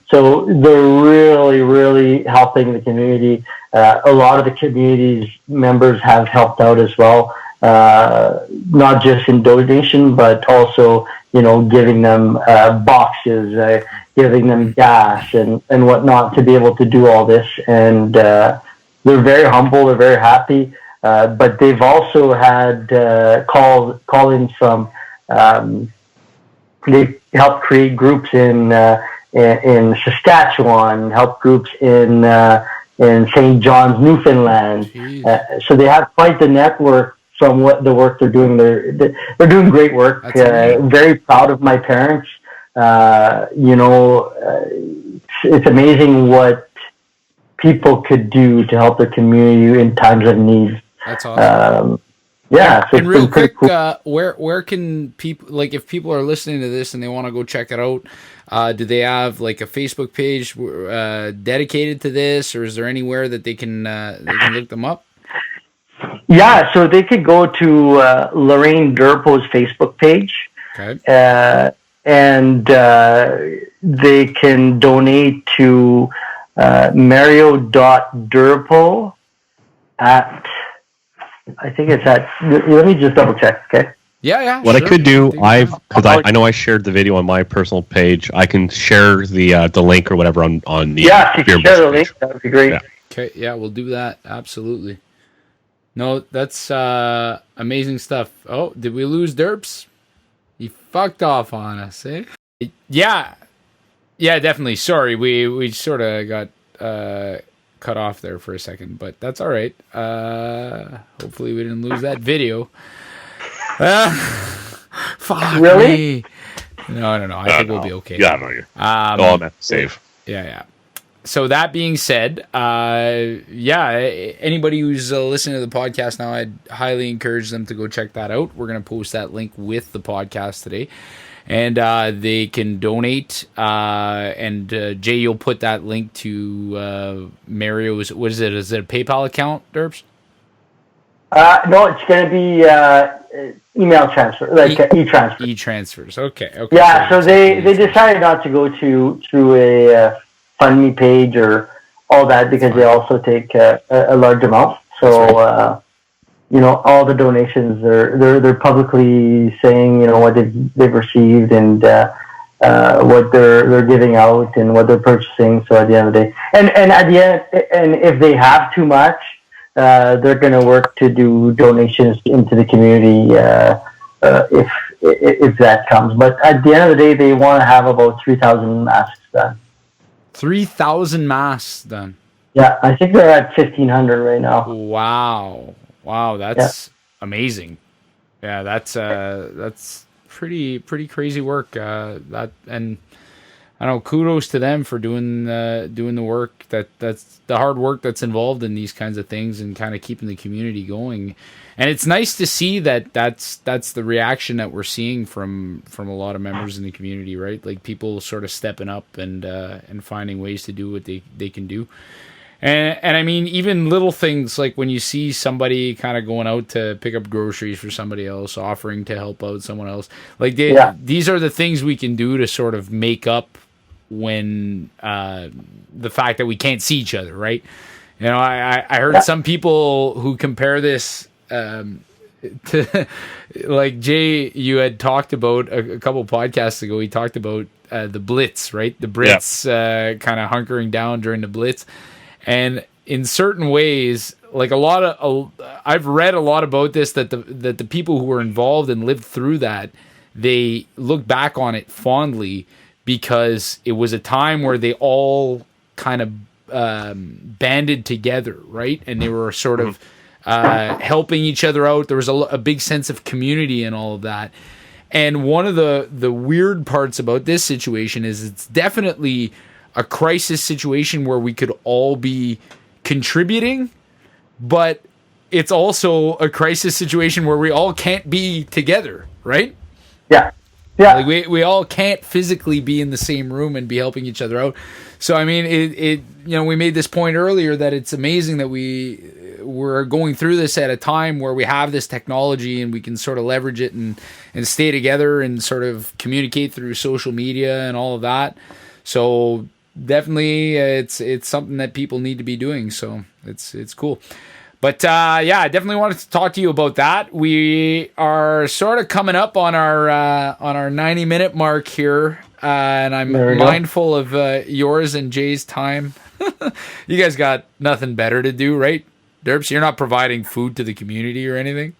[SPEAKER 3] So they're really, really helping the community. A lot of the community's members have helped out as well, not just in donation, but also, giving them boxes, giving them gas and whatnot to be able to do all this. And they're very humble. They're very happy. But they've also had call-ins from. They helped create groups in Saskatchewan, help groups in St. John's, Newfoundland. So they have quite the network from the work they're doing. They're doing great work. Very proud of my parents. It's amazing what people could do to help their community in times of need.
[SPEAKER 1] That's awesome.
[SPEAKER 3] So
[SPEAKER 1] and real quick, cool. Where can people, like, if people are listening to this and they want to go check it out, do they have like a Facebook page dedicated to this, or is there anywhere that they can look them up?
[SPEAKER 3] Yeah, so they could go to Lorraine Durepos' Facebook page,
[SPEAKER 1] okay,
[SPEAKER 3] and they can donate to Mario.Durepo at, I think it's at, let me just double check, okay?
[SPEAKER 1] Yeah.
[SPEAKER 4] What sure. I could do, I know I shared the video on my personal page. I can share the link or whatever on the
[SPEAKER 3] if you share the link, that would be great.
[SPEAKER 4] Yeah.
[SPEAKER 1] Okay, yeah, we'll do that. Absolutely. No, that's amazing stuff. Oh, did we lose Derps? He fucked off on us, eh? Yeah, definitely. Sorry, we sort of got cut off there for a second, but that's all right. Hopefully we didn't lose that video. Fuck
[SPEAKER 3] really?
[SPEAKER 1] Me. No. I think we'll be okay.
[SPEAKER 4] Yeah, no, you're all meant to save.
[SPEAKER 1] Yeah. So that being said, anybody who's listening to the podcast now, I'd highly encourage them to go check that out. We're going to post that link with the podcast today. And they can donate. And Jay, you'll put that link to Mario's, what is it? Is it a PayPal account, Derbs?
[SPEAKER 3] No, it's going to be email transfer, like e-transfer.
[SPEAKER 1] E-transfers, okay.
[SPEAKER 3] Yeah, so they decided not to go through a fund me page or all that, because they also take a large amount. So all the donations they're publicly saying what they've received and what they're giving out and what they're purchasing. So at the end of the day, and at the end, and if they have too much, they're going to work to do donations into the community if that comes. But at the end of the day, they want to have about 3,000 masks done.
[SPEAKER 1] 3,000 masks done.
[SPEAKER 3] Yeah, I think they're at 1,500 right now.
[SPEAKER 1] Wow, that's amazing. Yeah, that's pretty crazy work. That, and I don't know, kudos to them for doing the work that's the hard work that's involved in these kinds of things and kind of keeping the community going. And it's nice to see that's the reaction that we're seeing from a lot of members in the community, right? Like people sort of stepping up and finding ways to do what they can do. And I mean, even little things like when you see somebody kind of going out to pick up groceries for somebody else, offering to help out someone else, like these are the things we can do to sort of make up when the fact that we can't see each other, right? You know, I heard some people who compare this to, like Jay, you had talked about a couple podcasts ago. He talked about the Blitz, right? The Brits kind of hunkering down during the Blitz. And in certain ways, like I've read a lot about this, that the people who were involved and lived through that, they look back on it fondly because it was a time where they all kind of banded together, right? And they were sort of helping each other out. There was a big sense of community and all of that. And one of the weird parts about this situation is it's definitely a crisis situation where we could all be contributing, but it's also a crisis situation where we all can't be together, right?
[SPEAKER 3] Yeah. Yeah.
[SPEAKER 1] Like we all can't physically be in the same room and be helping each other out. So, I mean, it we made this point earlier that it's amazing that we're going through this at a time where we have this technology and we can sort of leverage it and stay together and sort of communicate through social media and all of that. So, definitely, it's something that people need to be doing. So it's cool. But I definitely wanted to talk to you about that. We are sort of coming up on our 90-minute mark here, and I'm mindful of yours and Jay's time. You guys got nothing better to do, right, Derps? You're not providing food to the community or anything?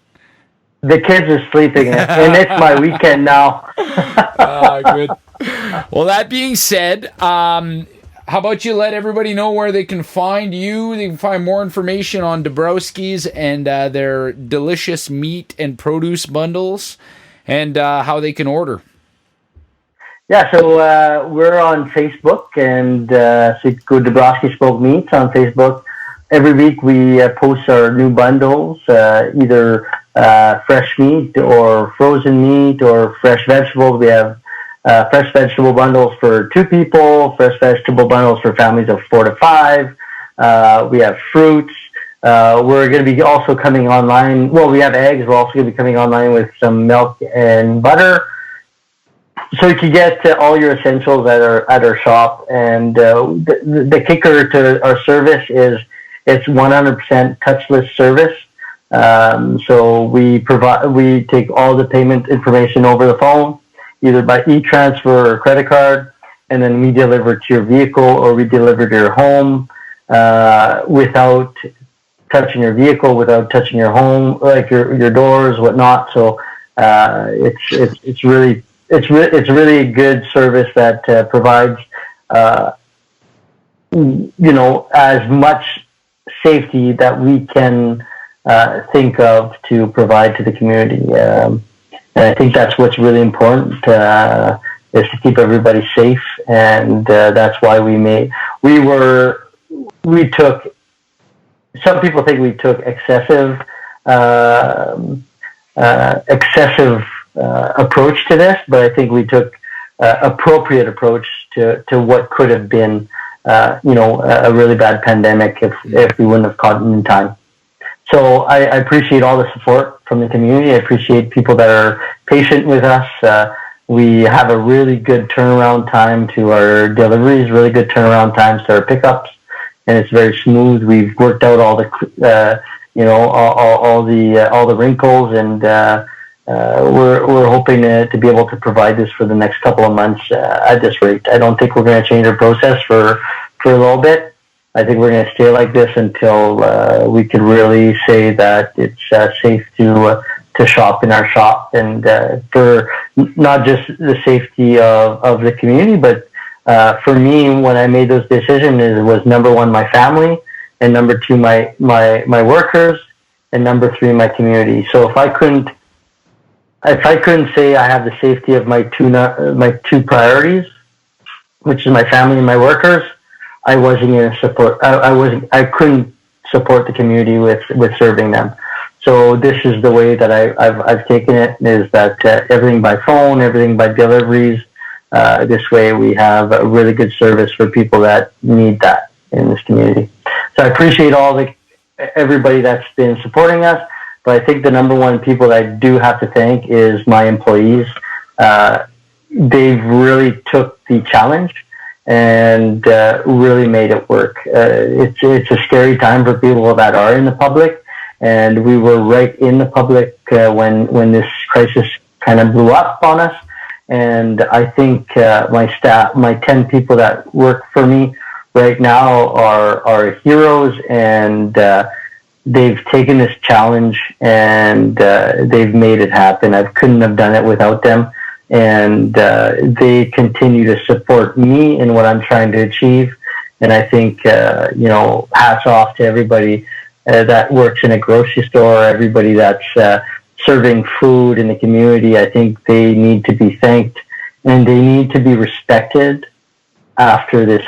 [SPEAKER 3] The kids are sleeping, and it's my weekend now.
[SPEAKER 1] Good. Well, that being said, how about you let everybody know where they can find you? They can find more information on Dabrowski's and their delicious meat and produce bundles, and how they can order.
[SPEAKER 3] Yeah, so we're on Facebook, and so you can go Dabrowski Smoked Meats on Facebook. Every week we post our new bundles, either fresh meat or frozen meat or fresh vegetables. We have fresh vegetable bundles for 2 people, fresh vegetable bundles for families of 4 to 5. We have fruits. We're going to be also coming online. Well, we have eggs. We're also going to be coming online with some milk and butter. So you can get all your essentials at our shop. And the kicker to our service is it's 100% touchless service. So we take all the payment information over the phone, either by e-transfer or credit card, and then we deliver to your vehicle or we deliver to your home without touching your vehicle, without touching your home, like your doors, whatnot. So it's really a good service that provides as much safety that we can think of to provide to the community. And I think that's what's really important, is to keep everybody safe. And that's why we took, some people think we took excessive approach to this, but I think we took appropriate approach to what could have been, a really bad pandemic if we wouldn't have caught it in time. So I appreciate all the support from the community. I appreciate people that are patient with us. We have a really good turnaround time to our deliveries, really good turnaround times to our pickups, and it's very smooth. We've worked out all the, all the wrinkles, and we're hoping to be able to provide this for the next couple of months at this rate. I don't think we're going to change our process for a little bit. I think we're going to stay like this until we can really say that it's safe to shop in our shop, and for not just the safety of the community, but for me, when I made those decisions, it was number 1 my family, and number 2 my workers, and number 3 my community. So if I couldn't if I couldn't say I have the safety of my two priorities, which is my family and my workers, I wasn't going to support. I couldn't support the community with serving them. So this is the way that I've taken it, is that everything by phone, everything by deliveries. This way we have a really good service for people that need that in this community. So I appreciate everybody that's been supporting us, but I think the number one people that I do have to thank is my employees. They've really took the challenge and really made it work. It's a scary time for people that are in the public, and we were right in the public when this crisis kind of blew up on us. And I think my staff, my 10 people that work for me right now are heroes, and they've taken this challenge and they've made it happen. I couldn't have done it without them. And they continue to support me in what I'm trying to achieve. And I think, hats off to everybody that works in a grocery store, everybody that's serving food in the community. I think they need to be thanked, and they need to be respected after this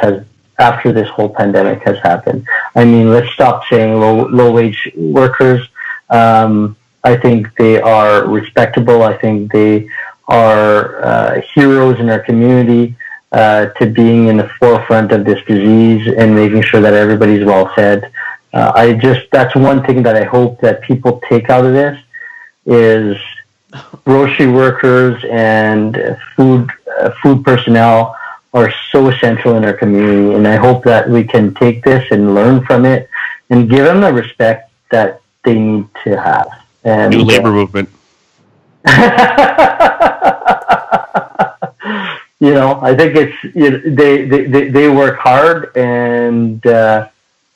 [SPEAKER 3] whole pandemic has happened. I mean, let's stop saying low wage workers. I think they are respectable. I think they are heroes in our community, to being in the forefront of this disease and making sure that everybody's well fed. That's one thing that I hope that people take out of this, is grocery workers and food personnel are so essential in our community. And I hope that we can take this and learn from it and give them the respect that they need to have. And,
[SPEAKER 4] new labor movement.
[SPEAKER 3] I think they work hard, and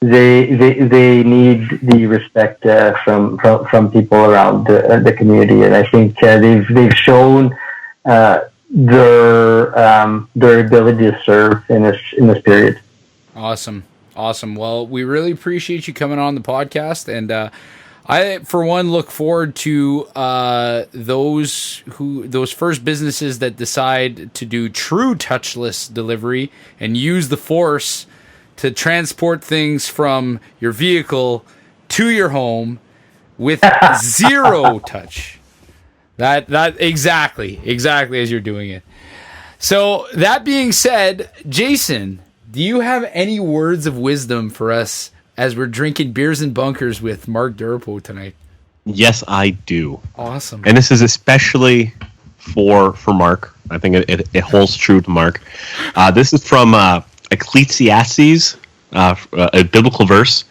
[SPEAKER 3] they need the respect from people around the community, and I think they've shown their ability to serve in this period.
[SPEAKER 1] Awesome. Well, we really appreciate you coming on the podcast, and I, for one, look forward to those first businesses that decide to do true touchless delivery and use the force to transport things from your vehicle to your home with zero touch. That exactly as you're doing it. So that being said, Jason, do you have any words of wisdom for us as we're drinking beers and bunkers with Marc Durepos tonight?
[SPEAKER 4] Yes, I do.
[SPEAKER 1] Awesome.
[SPEAKER 4] And this is especially for Mark. I think it holds true to Mark. This is from Ecclesiastes, a biblical verse,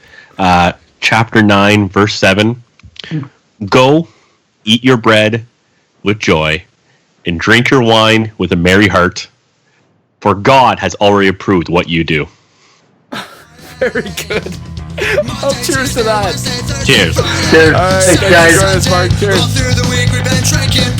[SPEAKER 4] chapter 9, verse 7. Go, eat your bread with joy, and drink your wine with a merry heart, for God has already approved what you do.
[SPEAKER 1] Very good. Oh, cheers to that.
[SPEAKER 4] Cheers.
[SPEAKER 3] Cheers.
[SPEAKER 1] All right,
[SPEAKER 3] Thanks, guys.
[SPEAKER 1] Mark. Cheers.
[SPEAKER 2] All through the week we've been drinking